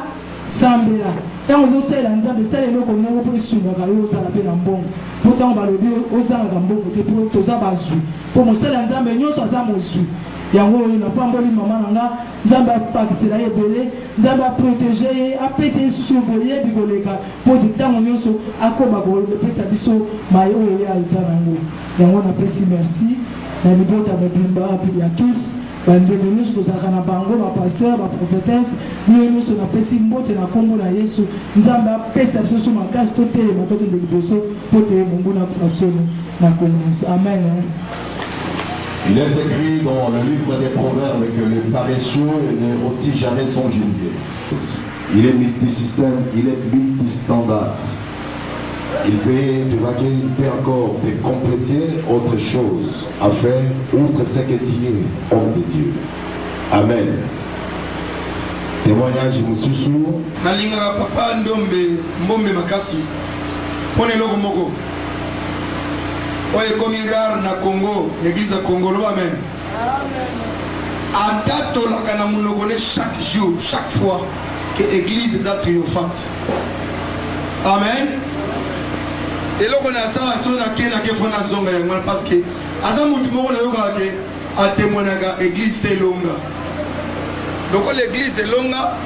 sambela ntango ozosalela nzambe sala eloko moko mpo esungaka yo osala mpe na mbongo mpo ntango balobi ozangaka mbongo te mpo toza bazwi mpo mosala ya nzambe nyonso aza mozwi yango oyo napamboli mama na nga nzambe apakisela ye ebele nzambe aprotege ye apesa ye susu boyebi koleka mpo te ntango nyonso akoba kopesa biso maye oyo ye aza nango yango napesi merci na libota mobimba ya kis bandeko nyonso tozalaka na bango bapaster baprofetese niyo nyonso napesi mbote na kombo na yesu nzambe apesa biso so makasi totelema tokende liboso mpo te mongo na fasoni na komonisi amen. Il est écrit dans le livre des Proverbes que le paresseux ne rôtit jamais son gibier. Il est multisystème, il est multistandard. Il peut encore te compléter autre chose à faire outre ce que tu es, homme de Dieu. Amen. Témoignage Moussousou. Nalinga papa ndombe mbombe makasi. Pone logo moko. Oye komi rare na Congo, l'église à Congo, amen. Ata tolaka na munogone chaque jour, chaque fois que l'église est triomphante. Amen. Et là on a ça sur la kena ke fona zonga yango parce que ata mutu moko le yoka ke atemonaga église c'est longa. Donc l'église est longa,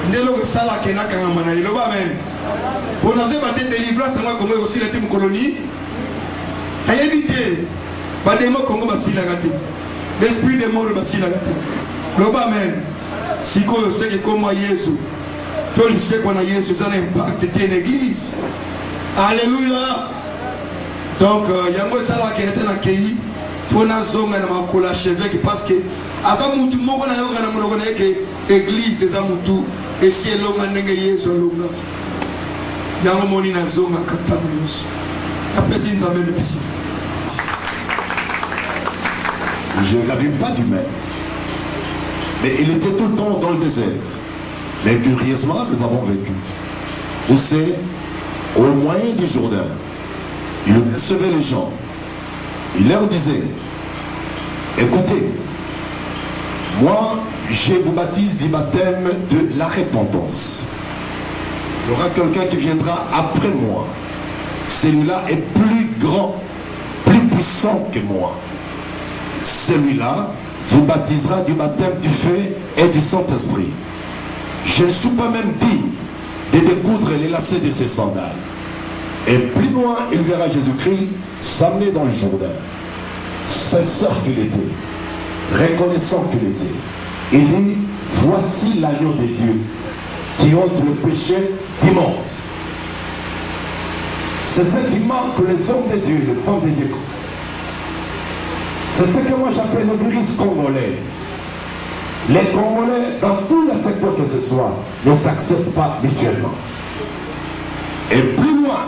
ndelo ko sala kena kanga mana ilo amen. Pour nous battre délivrance moi comme aussi la team colonie. Ayebi te bademo Congo basilaka te l'esprit de mort basilaka te loba amen sikoyo seke koma Yesu tolisekwa na Yesu ça impact te l'église alléluia donc yango esalaka ete na kei mpona zonga na makolo ya chevêque parce que aza mutu moko na yoka na monoko na ye ke église eza mutu esi elonga ndenge Yesu alonga yango moni na zonga katana nyonso apesi nzambe mepesi. Je n'avais pas d'humain. Mais il était tout le temps dans le désert. Mais curieusement, nous avons vécu. Où c'est au moyen du Jourdain. Il recevait les gens. Il leur disait, écoutez, moi, je vous baptise du baptême de la repentance. Il y aura quelqu'un qui viendra après moi. Celui-là est plus grand, plus puissant que moi. Celui-là vous baptisera du baptême du feu et du Saint-Esprit. Je ne suis pas même digne de découdre les lacets de ses sandales. Et plus loin, il verra Jésus-Christ s'amener dans le Jourdain. Sincère qu'il était, reconnaissant qu'il était. Il dit, voici l'agneau de Dieu qui ôte le péché du monde. C'est ce qui marque les hommes de Dieu, les femmes de Dieu. C'est ce que moi j'appelle l'église congolais. Les Congolais, dans tous les secteurs que ce soit, ne s'acceptent pas mutuellement. Et plus loin,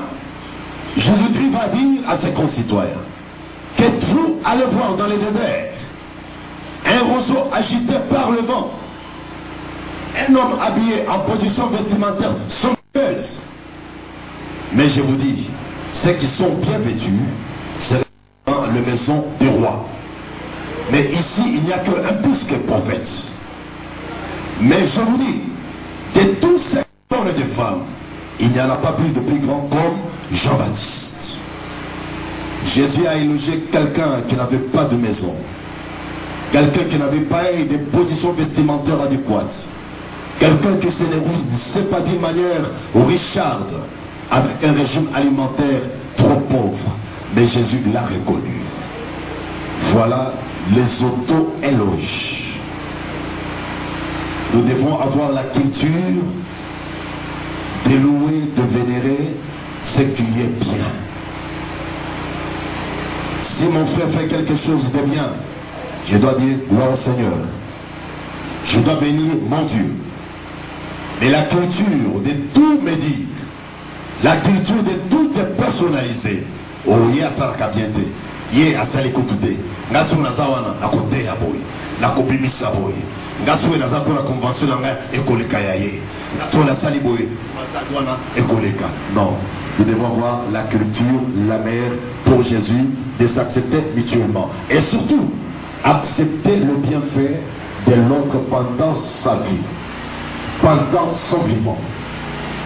Jésus-Christ va dire à ses concitoyens, qu'êtes-vous allez voir dans les déserts un roseau agité par le vent, un homme habillé en position vestimentaire somptueuse. Mais je vous dis, ceux qui sont bien vêtus, c'est dans la maison du roi. Mais ici, il n'y a qu'un plus que prophète. Mais je vous dis, de tous ces hommes et de femmes, il n'y en a pas plus de plus grand comme Jean-Baptiste. Jésus a élogé quelqu'un qui n'avait pas de maison, quelqu'un qui n'avait pas eu des positions vestimentaires adéquates, quelqu'un qui ne s'est pas d'une manière richarde, avec un régime alimentaire trop pauvre. Mais Jésus l'a reconnu. Voilà les auto-éloges. Nous devons avoir la culture de louer, de vénérer ce qui est bien. Si mon frère fait quelque chose de bien, je dois dire gloire au Seigneur. Je dois bénir mon Dieu. Mais la culture de tout me dire, la culture de tout est personnalisée. Oh, il y a ça la bien. Il y a ça l'écoute. Ngasu nazawana na kote ya boy, na kobimisa boy. Ngasu naza ko la convention nga ekoleka yaye. Ngasu na sali boy, matadwana ekoleka. Non, nous devons avoir la culture, la meilleure pour Jésus, de s'accepter mutuellement. Et surtout, accepter le bienfait de l'autre pendant sa vie, pendant son vivant.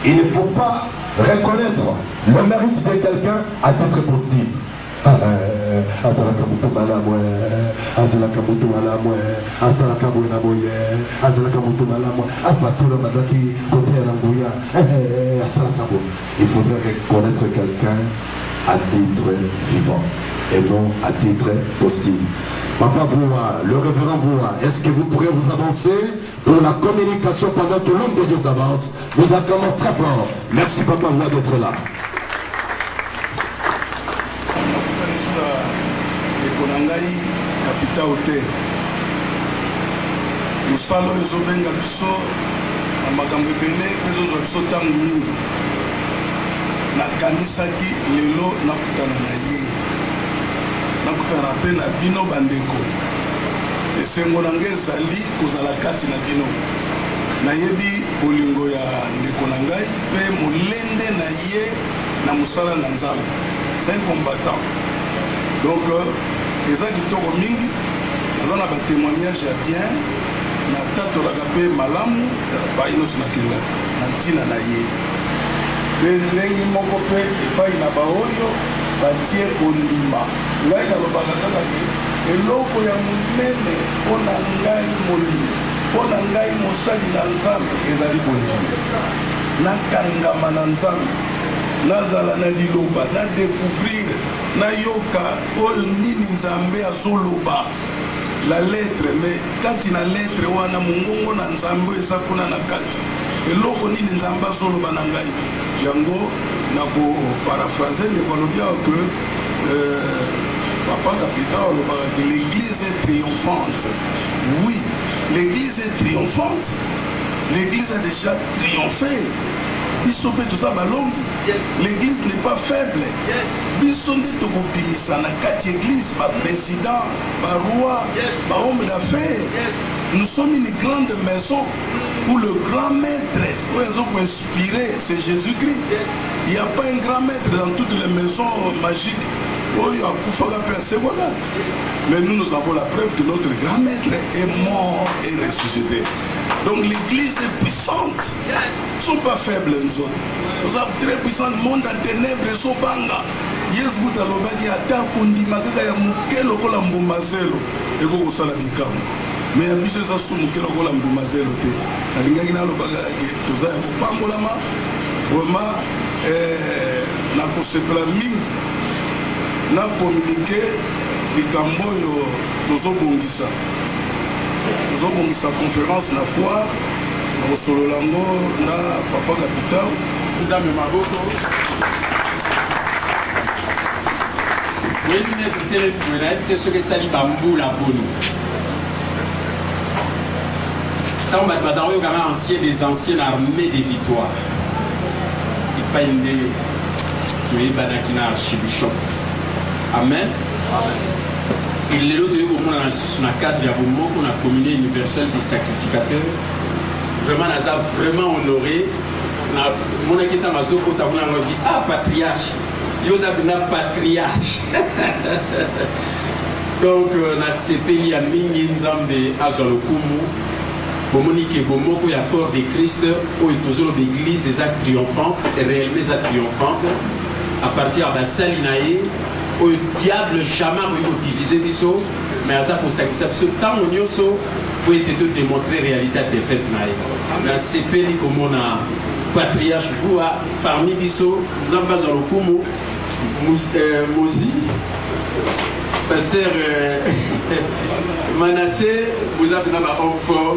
Il ne faut pas reconnaître le mérite de quelqu'un à titre positif. Azalaka mutu malamu, azalaka mutu malamu, azalaka bwena boye, azalaka mutu malamu, apasura mazaki côté ranguya, azalaka bo. Il faudrait reconnaître quelqu'un à titre vivant et non à titre positif. Papa Boua, le révérend Boua, est-ce que vous pourrez vous avancer pour la communication pendant que l'homme de Dieu avance? Nous acclamons très fort. Merci Papa Boua d'être là. Ekonangai kapita hotel. Musalo ezobenga biso na makambo ebele ezozwa biso ntango mingi. Nakanisaki lelo nakutana na ye. Nakutana mpe na bino bandeko. Esengo na ngai ezali kozala kati na bino. Nayebi bolingo ya ndeko na ngai mpe molende na ye na mosala na Nzambe. C'est un combattant. Donc, les gens qui sont mingi, ils ont un témoignage à bien, na tato la gape malamu, ba ino sunakela, na tina na ye. Lengi moko pe epai na baoyo batie ondima. Ngai na lobaka kaka ke eloko ya monene mpona ngai molimo, mpona ngai mosali na Nzambe ezali bondima. Nakangama na Nzambe. Nazala na liloba, na découvrir, na yoka, oyo nini Nzambe azoloba. La lettre, mais kati na lettre wana mungongo na Nzambe eza kuna na kati. Eloko nini Nzambe azoloba na ngai. Yango na ko paraphraser le kolobia que Papa Capita olobaka que l'église est triomphante. Oui, l'église est triomphante. L'église a déjà triomphé. Biso pe tout ça balongi. L'église n'est pas faible. Biso nde tokobimisa na kati église ba président, ba roi, ba homme d'affaires. Nous sommes une grande maison où le grand maître, où ils ont inspiré, c'est Jésus-Christ. Il n'y a pas un grand maître dans toutes les maisons magiques. Mais nous avons la preuve que notre grand maître est mort et ressuscité. Donc l'église est puissante. Ils ne sont pas faibles nous autres. Nous sommes très puissants. Le monde en ténèbres est sobanga. Yes, vous avez dit à ta kondimaka ya mukelo kola mbumazelo. Et vous savez la mais il y a plusieurs choses qui sont là pour m'aider. Il y a des gens qui sont là vraiment na kosepela mingi na communiquer likambo oyo tozobongisa conférence na foire na kosolola yango na Papa Capita ndame maboko oyebi neti telefone nayebi te soki esali bambula mponi ntango bato bazala oyokanga des anciennes armées des victoires epai nde toyebanaki na archibishop amen elelo toyei komona na lisusu na cadre ya bomoko na communion universelle des sacrificateurs vraiment naza vraiment honoré namonaki ntango azokota kuna yango ah patriarche yo na patriarche donc nasepeli ya mingi nzambe azwa lokumu bomoni ke bomoko ya corps de Christ oyo tozoloba église eza triomphante réellement eza triomphante à partir ya basali na ye au diable jamais pour diviser biso mais à ça pour ça ce temps on yoso pour essayer de démontrer réalité des faits naï mais c'est peli comme on a patriarche boua parmi biso namba dans le kumu Mozi pasteur Manassé vous avez un enfant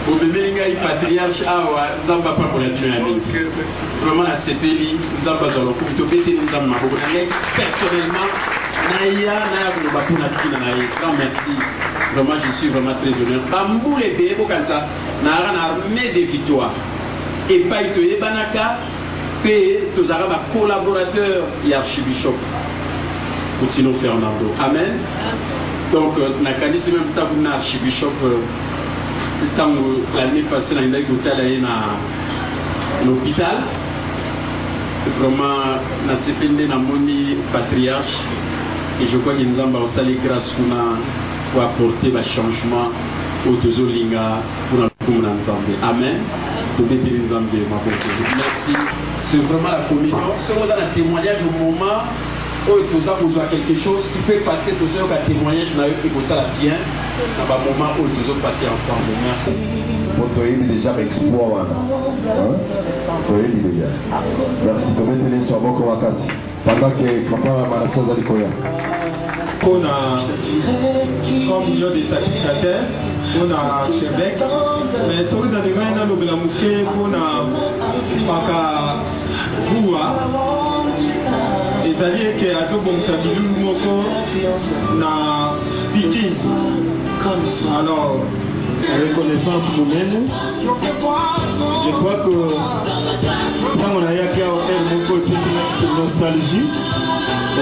vous bébé ngai patriarche awa zamba pas pour la tuer vraiment la CPI zamba dans le kumu to bete nzamba ko personnellement Naya Globapuna Kina Naï, grand merci. Vraiment, je suis vraiment très honneur. Bambou les bébés, comme ça, n'a une armée de victoires. Et pas de Banaka, et tous les collaborateurs et archibishop. Continuons Fernando. Amen. Donc, Nakani, c'est même temps que archibishop, l'année passée, il a eu l'hôpital. Vraiment, na CPND na moni patriarche. Et je crois que nous avons installé grâce pour apporter le changement au Tozolinga pour nous ensemble. Amen. Merci. C'est vraiment la communion. Si on a un témoignage au moment où tu as besoin de quelque chose, tu peux passer toujours un témoignage dans le ça la bien. À un moment où tu dois passer ensemble. Merci. Pour toi, il est déjà exploit. Merci. Tu veux tenir sur mon corps pendant que papa Manassé Zalikoya. On a comme million de sacrificateurs, on a Chevec, mais ce que nous avons dans le Blamouké, on a Paka Boua, et c'est-à-dire que à tout bon Sabilou Moko, na Pikin. Alors, reconnaissance nous-mêmes, je crois que quand on a eu à Moko, c'est une nostalgie. Je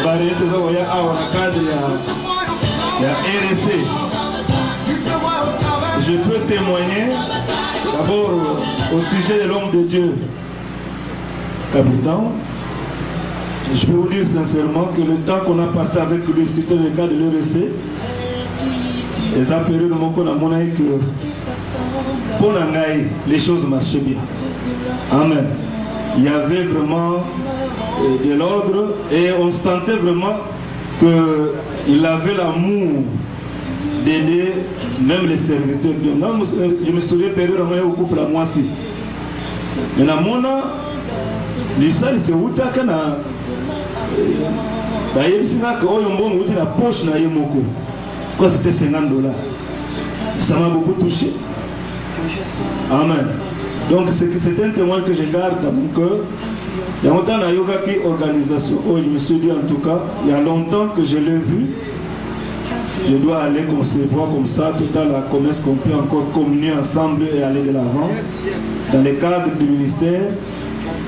peux témoigner d'abord au sujet de l'homme de Dieu, Capitaine. Je peux vous dire sincèrement que le temps qu'on a passé avec lui, c'était le cas de l'ERC. Les apéros de mon corps à mon avis que pour les choses marchaient bien. Amen. Il y avait vraiment de l'ordre et on sentait vraiment qu'il avait l'amour d'aider même les serviteurs. Je me souviens période où au couple à moi aussi. Mais la mona, l'issal c'est où t'as qu'un d'ailleurs c'est là que oh yombo où la poche na yemoko. Quoi c'était $50. Ça m'a beaucoup touché. Amen. Donc c'est un témoin que je garde dans mon cœur. Il y a longtemps dans yoga qui organisation. Oh, je me suis dit en tout cas, il y a longtemps que je l'ai vu. Je dois aller concevoir comme ça, tout à la commerce qu'on peut encore communier ensemble et aller de l'avant. Dans le cadre du ministère,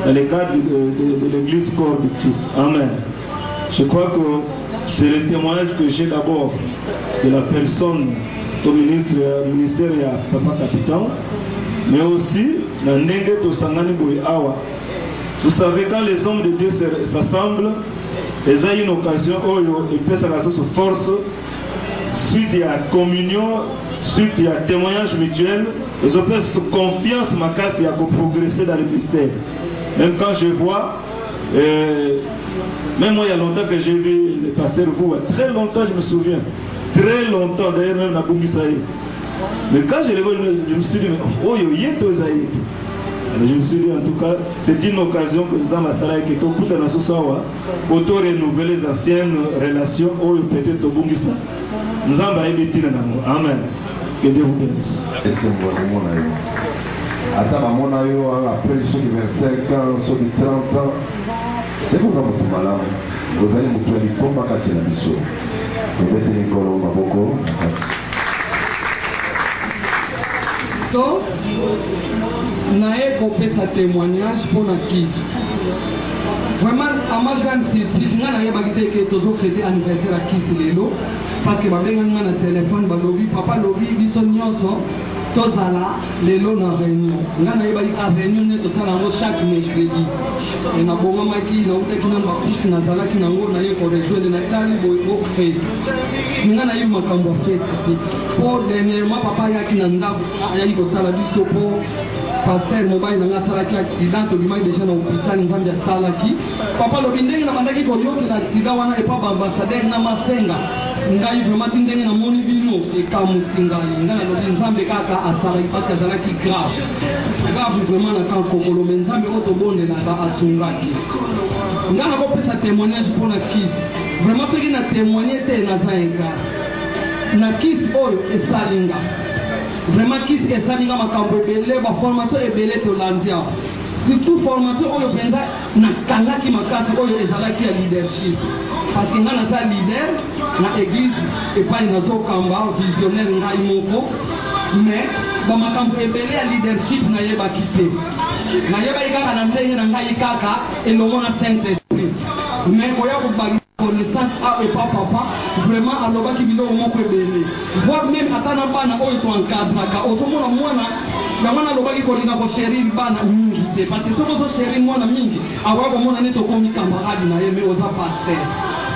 dans le cadre de l'église corps de Christ. Amen. Je crois que c'est le témoignage que j'ai d'abord de la personne au ministère et à Papa Capitaine, mais aussi dans Nenge Tosangani Boy Awa. Vous savez, quand les hommes de Dieu s'assemblent, ils ont une occasion où ils peuvent se force, suite à la communion, suite à témoignage mutuel, ils ont confiance, ma casse, il y a pour progresser dans le mystère. Même quand je vois, même moi il y a longtemps que j'ai vu le pasteur Boua, très longtemps je me souviens, très longtemps d'ailleurs même dans Boumissaï. Mais quand je l'ai vu, je me suis dit, oh yo yeto zaï. Je me suis dit en tout cas, c'est une occasion que nous avons à Salah et que tout le monde auto renouveler les anciennes relations, ou peut-être au Bungisa. Nous avons évité le nom. Amen. Que Dieu vous bénisse. Est-ce que vous voyez mon aïe? Attends, mon aïe, après ceux qui 25 ans, ceux qui 30 ans, c'est vous avez tout malin. Vous allez vous faire du combat quand il y a des choses. Vous êtes les colons, Maboko. naye kopesa témoignage pour la qui vraiment à ma grande surprise nga nayebaki te ke tozofete anniversaire ya kisi lelo parce que babengaki nga na téléphone balobi papa lobi biso nyonso tozala lelo na réunion nga nayebaki ka réunion nde tosala yango chaque mercredi e nabongamaki nautaki na bakusi nazalaki nango naye korejoindre natali boyebo fete nga nayebi makambo ya fete te po dernièrement papa ayaki na ndako ayaki kotala biso po pasteur mobali nanga asalaki accident tobimaki deja na hôpital nzambe asalaki papa lobi ndenge na bandaki koyokela sida wana epa baambassadeur na masenga ngai vraiment ndenge namoni bino ekamusi ngai nalobi nzambe kaka asalaki pasi azalaki grave vraiment na kankokolo me nzambe oyo tobondelaka asungaki ngai nakopesa témoignage mpona kisi vraiment soki na témoigne te naza eka na kisi oyo esalinga vraiment kisi esalinga makambo ebele baformation ebele tolandi awa surtout formation oyo mpenza nakangaki makasi oyo ezalaki ya leadership parce que ngai naza leader na église epai nazokamba visionnaire ngai moko mais bamakambo ebele ya leadership nayebaki te nayebaki kaka na ndenge na ngai kaka elongo na saint esprit mais koya kobagi connaissance a epa papa vraiment alobaki biloko moko ebele voire même ata na bana oyo toencadraka otomona mwana yango nalobaki kolinga kosheriri bana mingi te parce que soki ozosheriri mwana mingi akoya komona neti okomi camarade na ye me oza paster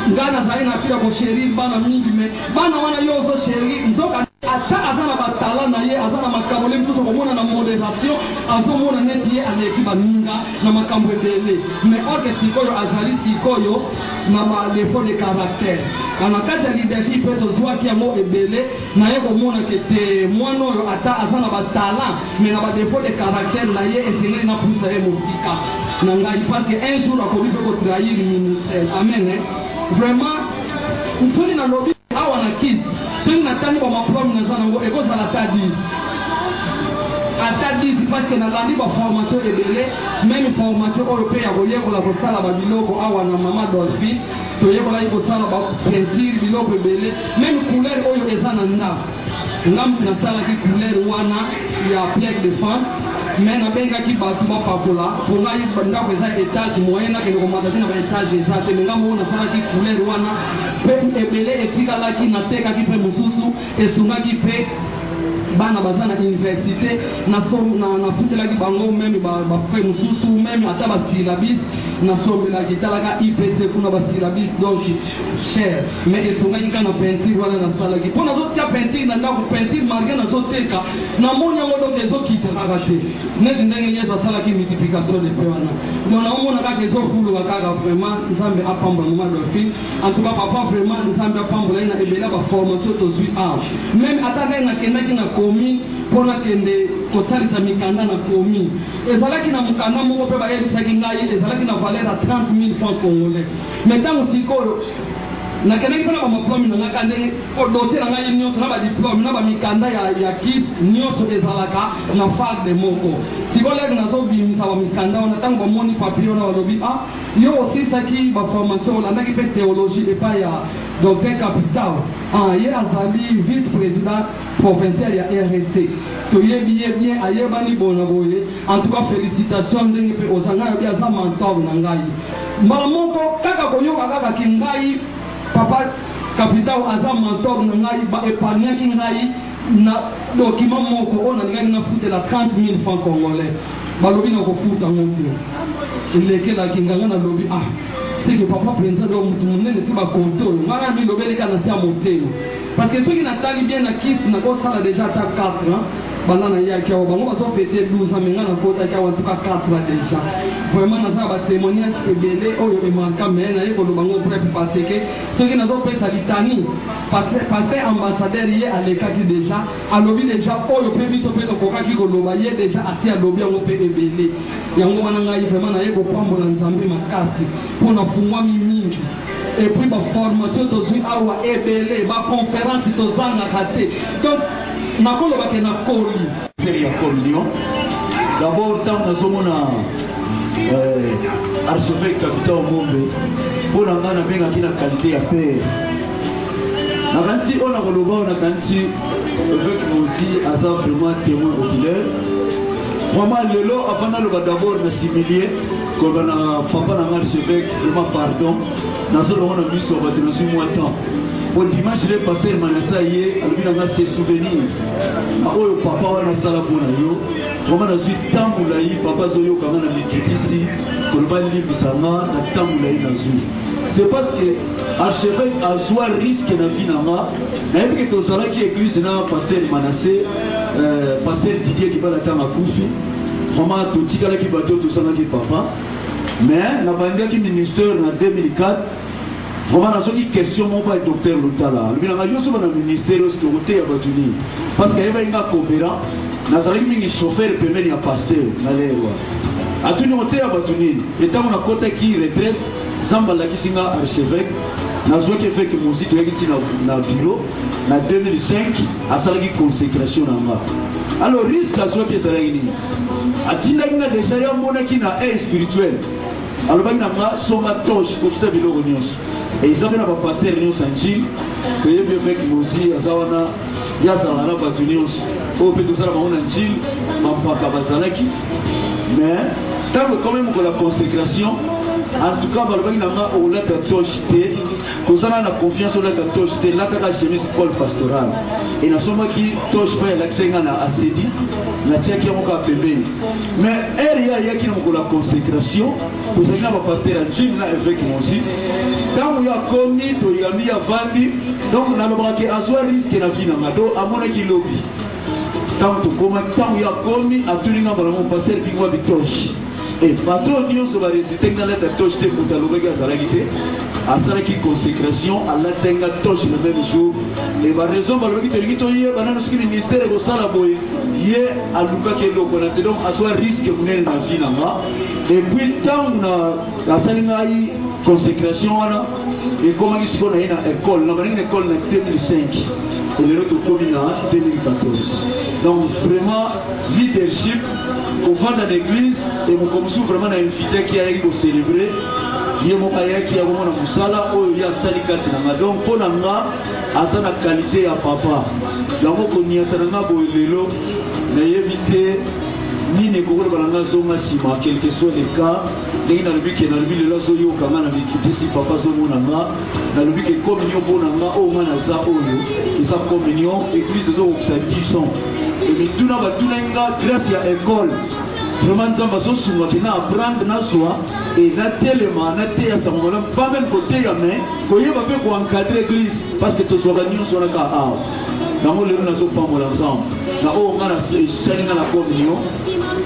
ngai nazali na mpila kosheriri bana mingi me bana wana yo ozosheriri nzoka ata aza na batala na ye aza na makambo le mosusu komona na modération azomona neti ye aleki baninga na makambo ebele mais orke sikoyo azali sikoyo na badefo de caractère na kati ya leadership mpe tozwaki yango ebele naye komona ke te mwana oyo ata aza na batala mais na badefo de caractère na ye esengeli na pusa ye mosika na ngai parce que un jour akoki mpe kotrahir ministère amen vraiment nsoni nalobi awa na kisi soki natandi bamaproblème naza nango ekozala ata 10 parce que nalandi baformation ebele même formation oyo mpe ya koyekola kosala babiloko awa na mama Dolphine toyekolaki kosala bapeinture biloko ebele même couleur oyo eza na ndako ngambi nasalaki couleur wana ya Pierre de France mais nabengaki bato bapakola mpo ngai ndako eza étage moyen nakende komata te na baétage eza te me ngambo oyo nasalaki couleur wana mpe ebele esikalaki natekaki mpe mosusu esungaki mpe bana baza na université nafutelaki bango meme bafrai mosusu meme ata basilabis nasombelaki talaka IPC kuna basilabis donc cher mais esongaki kaka na peinture wana nasalaki mpo nazotia peinture na ndako peinture malgré nazoteka namoni yango donc ezokita kaka te neti ndenge yesu asalaki multiplication de pe wana donc naomona kaka ezofuluka kaka vraiment nzambe apambola mama Dolphine en tout cas papa vraiment nzambe apambola ye na ebele baformation tozwi awa même ata ndenge nakendaki na commune mpona kende kosalisa mikanda na commune ezalaki na mokanda moko mpe bayebisaki ngai ezalaki na valeur ya 30 000 francs congolais mais ntango sikoyo nakendaki mpona bamaplome na ngai ka ndenge dossier na ngai nyonso na badiplome na bamikanda ya kis nyonso ezalaka na farde moko sikoyo leki nazobimisa bamikanda wana ntango bamoni papier wana balobi yo osilisaki baformation olandaki mpe théologie epai ya docteur capital ye azali vice président provincial ya RSC toyebi ye bien ayebani bona boye en tout cas félicitations ndenge mpe ozanga yobi aza mentor na ngai mbala moko kaka koyoka kaka ki ngai papa capital aza mentor na ngai baépargnaki ngai na document moko oyo nalingaki nafutela 30 000 francs congolais balobi na kofuta ngo te elekelaki nganga nalobi seke papa mpenza do mutu monene ti bakonte oyo ngana milobeleka na se ya motema parce que soki natali bien na kisi nakosala déjà ata 4 ans banda na yaki awa bango bazopete 12 ans me nga nakotaki awa ntuka 4 ans déjà vraiment naza batémoignage ebele oyo emanka me naye koloba ngo bref parce que soki nazopesa litani paster ambassadeur ye alekaki déjà alobi déjà oyo mpe biso mpe tokokaki koloba ye déjà asi alobi yango mpe ebele yango wana ngai vraiment naye kopambola nzambe makasi mpo na fungwami mingi et puis baformation tozwi awa ebele baconférence tozangaka te donc nakolobake na koli feri ya communion d'abord ntango nazomona archevêque capital mombe mpo na ngai nabengaki na qualité ya pere nakanisi oyo nakoloba oyo nakanisi évêque mosi aza vraiment témoin oculaire vraiment lelo avant naloba d'abord na similie koloba na papa na ngai archevêque vraiment pardon nazolongo na miso ya bato nazwi mwa temps po dimanche le paster manasa ye alobi na ngai se souvenir na oyo papa wana asala mpona yo vraiment nazwi temps molai papa azoyokanga na mikitisi koloba limbisanga na temps molai nazwi c'est parce que archevêque azwa risque na vie na nga nayebi ke tozalaki église na paster manase paster Didier kibala ntango akufi vraiment totikalaki bato tosalaki papa mais na bandiaki ministère en 2004 vraiment na soki question mon pas docteur Lutala le bilanga yoso na ministère de sécurité ya batuni parce que eva inga coopérant na zalaki mingi chauffeur pembeni ya pasteur na lewa atuni hotel ya batuni etango na kota ki retraite zamba la kisinga archevêque na zoki effet que mosi to yaki na bureau na 2005 asalaki consécration na nga alors risque azoki ezalaki nini atindaki na déjà ya monaki na air spirituel alobaki na nga songa torche kokisa biloko nyonso et ils avaient la pasteur Léon Sanjil que il bien fait que aussi azawana ya zalana batunios au peut tout ça on Sanjil mapaka bazalaki mais tant que quand même pour la consécration en tout cas balobaki na nga au la torche tout ça na confiance au la torche là ka chemise Paul pastoral et na soma qui torche pas l'accès na asedi na tchaki mo ka pembeni mais area ya qui pour la consécration pour ça na pasteur Sanjil na évêque aussi tant ya komi to yami ya vandi donc na lobaka ke azwa risque na vie na ngado amona ki lobi tant to koma tant ya komi atulinga bala mon passer bingwa bitoshi et bato nyonso ba réciter dans la toche te kuta lobeka zalaki asala ki consécration alla tenga toche le même jour et ba raison ba lobeki te ngito ye banana ski ministère ko sala boy ye aluka ke loko na te donc azwa risque munene na vie na nga et puis tant na asali ngai consécration wana et comment ils sont dans l'école la marine école en 2005 et le retour commun en 2014 donc vraiment leadership au fond de l'église et mon commission vraiment a invité qui a eu pour célébrer il y a mon père qui a vraiment na musala oh il y a salikati na donc pour nga asa na qualité ya papa yango ko niatana bo lelo na yebite nini kokolo balanga zonga sima quel que soit le cas ndenge na lobi ke na lobi lelo zo yo kama na bikitisi papa zo mona nga na lobi ke communion bona nga o mwana za oyo isa communion église zo ko sa 10 ans et mituna batuna nga grâce ya école vraiment nzamba zo sunga kina apprendre na soi et na telema na te ya samola pas même côté ya mais ko yeba pe ko encadrer église parce que to so banyo so na ka a nango lelo na zo pamola ensemble na o ngana sali na la communion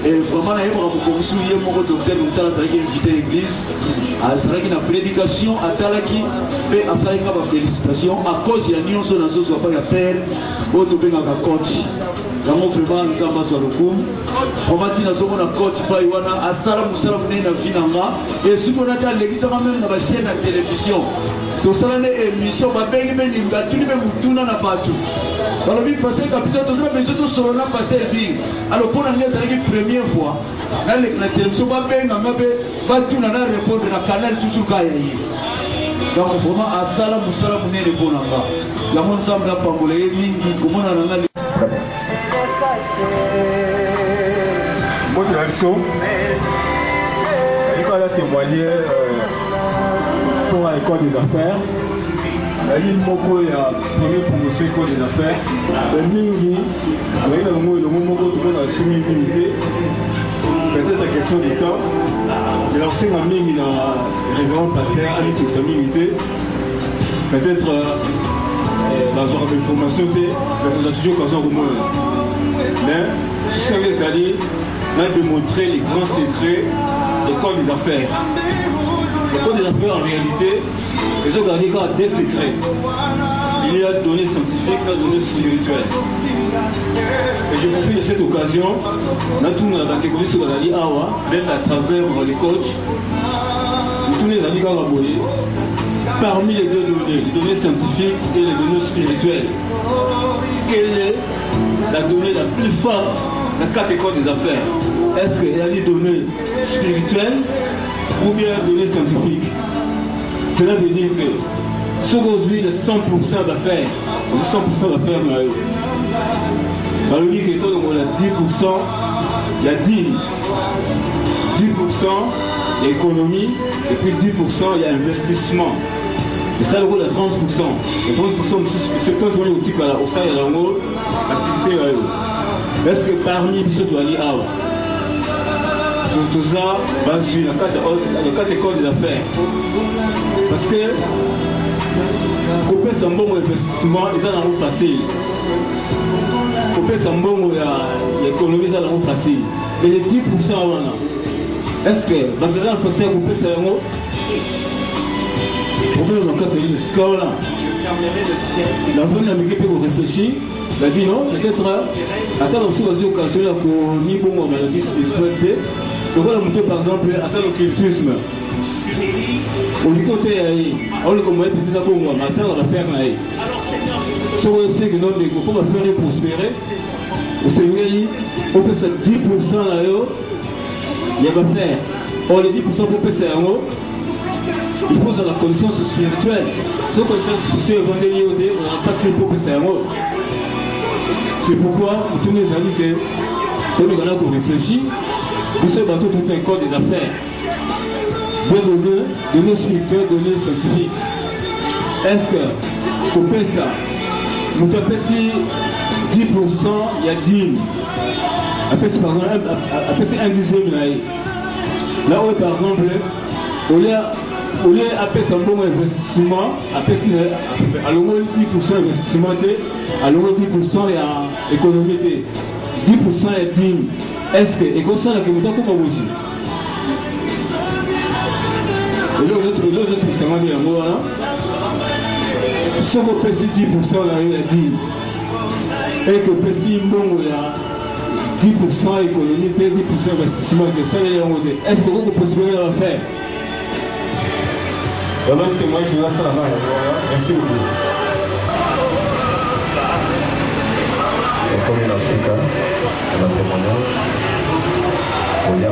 et vraiment na yeba ko komsu ye moko docteur mutala sa ki inviter l'église a sala ki na prédication atalaki pe asala ki ba félicitations à cause ya nyonso na zo so pa ya père o to benga ka coach yango vraiment nzamba so lokum komati na zo na coach pa wana asala musala munene na vinanga et siko na ta l'église même na ba chaîne na télévision to sala ne émission ba bengi be ninga tuni be mutuna na patu balobi passer capitaine to sala besoin to solo na passer bi alors pour na ngeza ki première fois na le na télévision ba benga mabe ba tuna na répondre na canal toujours ka yi donc vraiment asala musala munene pour nanga ya mon nzamba la pambola ye mingi komona na ngale Moi de l'action, il va témoigner pour l'école des affaires. Il y a une moko ya premier promotion école des affaires. Mingi, avec le mot tout le monde a soumis limité. Peut-être la question du temps. J'ai lancé ma mingi dans le révérend pasteur avec toute sa limité. Peut-être dans une formation, on a toujours occasion au moins. Mais ce que c'est-à-dire, on a démontré les grands secrets de l'école des affaires. L'école des affaires, en réalité, les ont gardé quand des secrets. Il y a données scientifiques, il y a données spirituelles. Et je profite de cette occasion, on a tout dans la catégorie sur la Ligue Awa, même à travers les coachs, tous les amis quand on a parmi les deux données, les données scientifiques et les données spirituelles, quelle est la donnée la plus forte dans 4 écoles des affaires? Est-ce qu'il y a des données spirituelles ou bien des données scientifiques? Cela veut dire que sur aujourd'hui, les 100% d'affaires, les 100% d'affaires, on dit que quand on a 10%, il y a 10%. 10% économie et puis 10% il y a investissement. C'est ça le rôle de 30%. Les 30% c'est quand on est au type au sein de l'activité. Est-ce que parmi ceux qui ont dit tout ça va suivre les 4 écoles des affaires? Parce que couper son bon investissement, ils ont un rôle facile. Couper son bon l'économie, ils ont un rôle facile. Et les 10% Est-ce que dans ce cas, il faut couper ça en haut? Pour faire le cas de l'escola. La bonne amie peut réfléchir. La dit non, peut-être attends aussi aux occasions qu'on n'y peut pas maladie spirituelle. Donc voilà, par exemple, attends l'occultisme. Au côté, on le commence peut-être pour moi, mais attends la faire là. Si on sait que non, on va faire prospérer. Au Seigneur, on peut faire 10% là-haut. Il va faire. On les 10% pour passer en haut. Il faut dans la connaissance spirituelle. Si on connaissance spirituelle, on n'a pas de pour passer en haut. C'est pourquoi tous mes amis que quand nous allons réfléchir, vous savez dans tout un code des affaires. Bien donner spirituel, donner scientifique. Est-ce que pour faire ça, nous avons 10%, il y a 10. Après, par exemple, un dixième là où par exemple, au lieu d'appeler un bon investissement, à l'euro 10% investissement, à l'euro 10% et à économie, 10% est 10. Est-ce que, et comme ça, la communauté, comment vous dites? Et l'autre, c'est comment dire, voilà. Si on fait 10%, là, il y a 10. Et que petit bon, il y a 10% économie, 10% investissement, est-ce que vous pouvez le faire? D'abord, c'est moi qui vais faire la main. Merci beaucoup. Comme il a fait cas, on a témoignage. On y a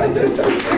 Thank you.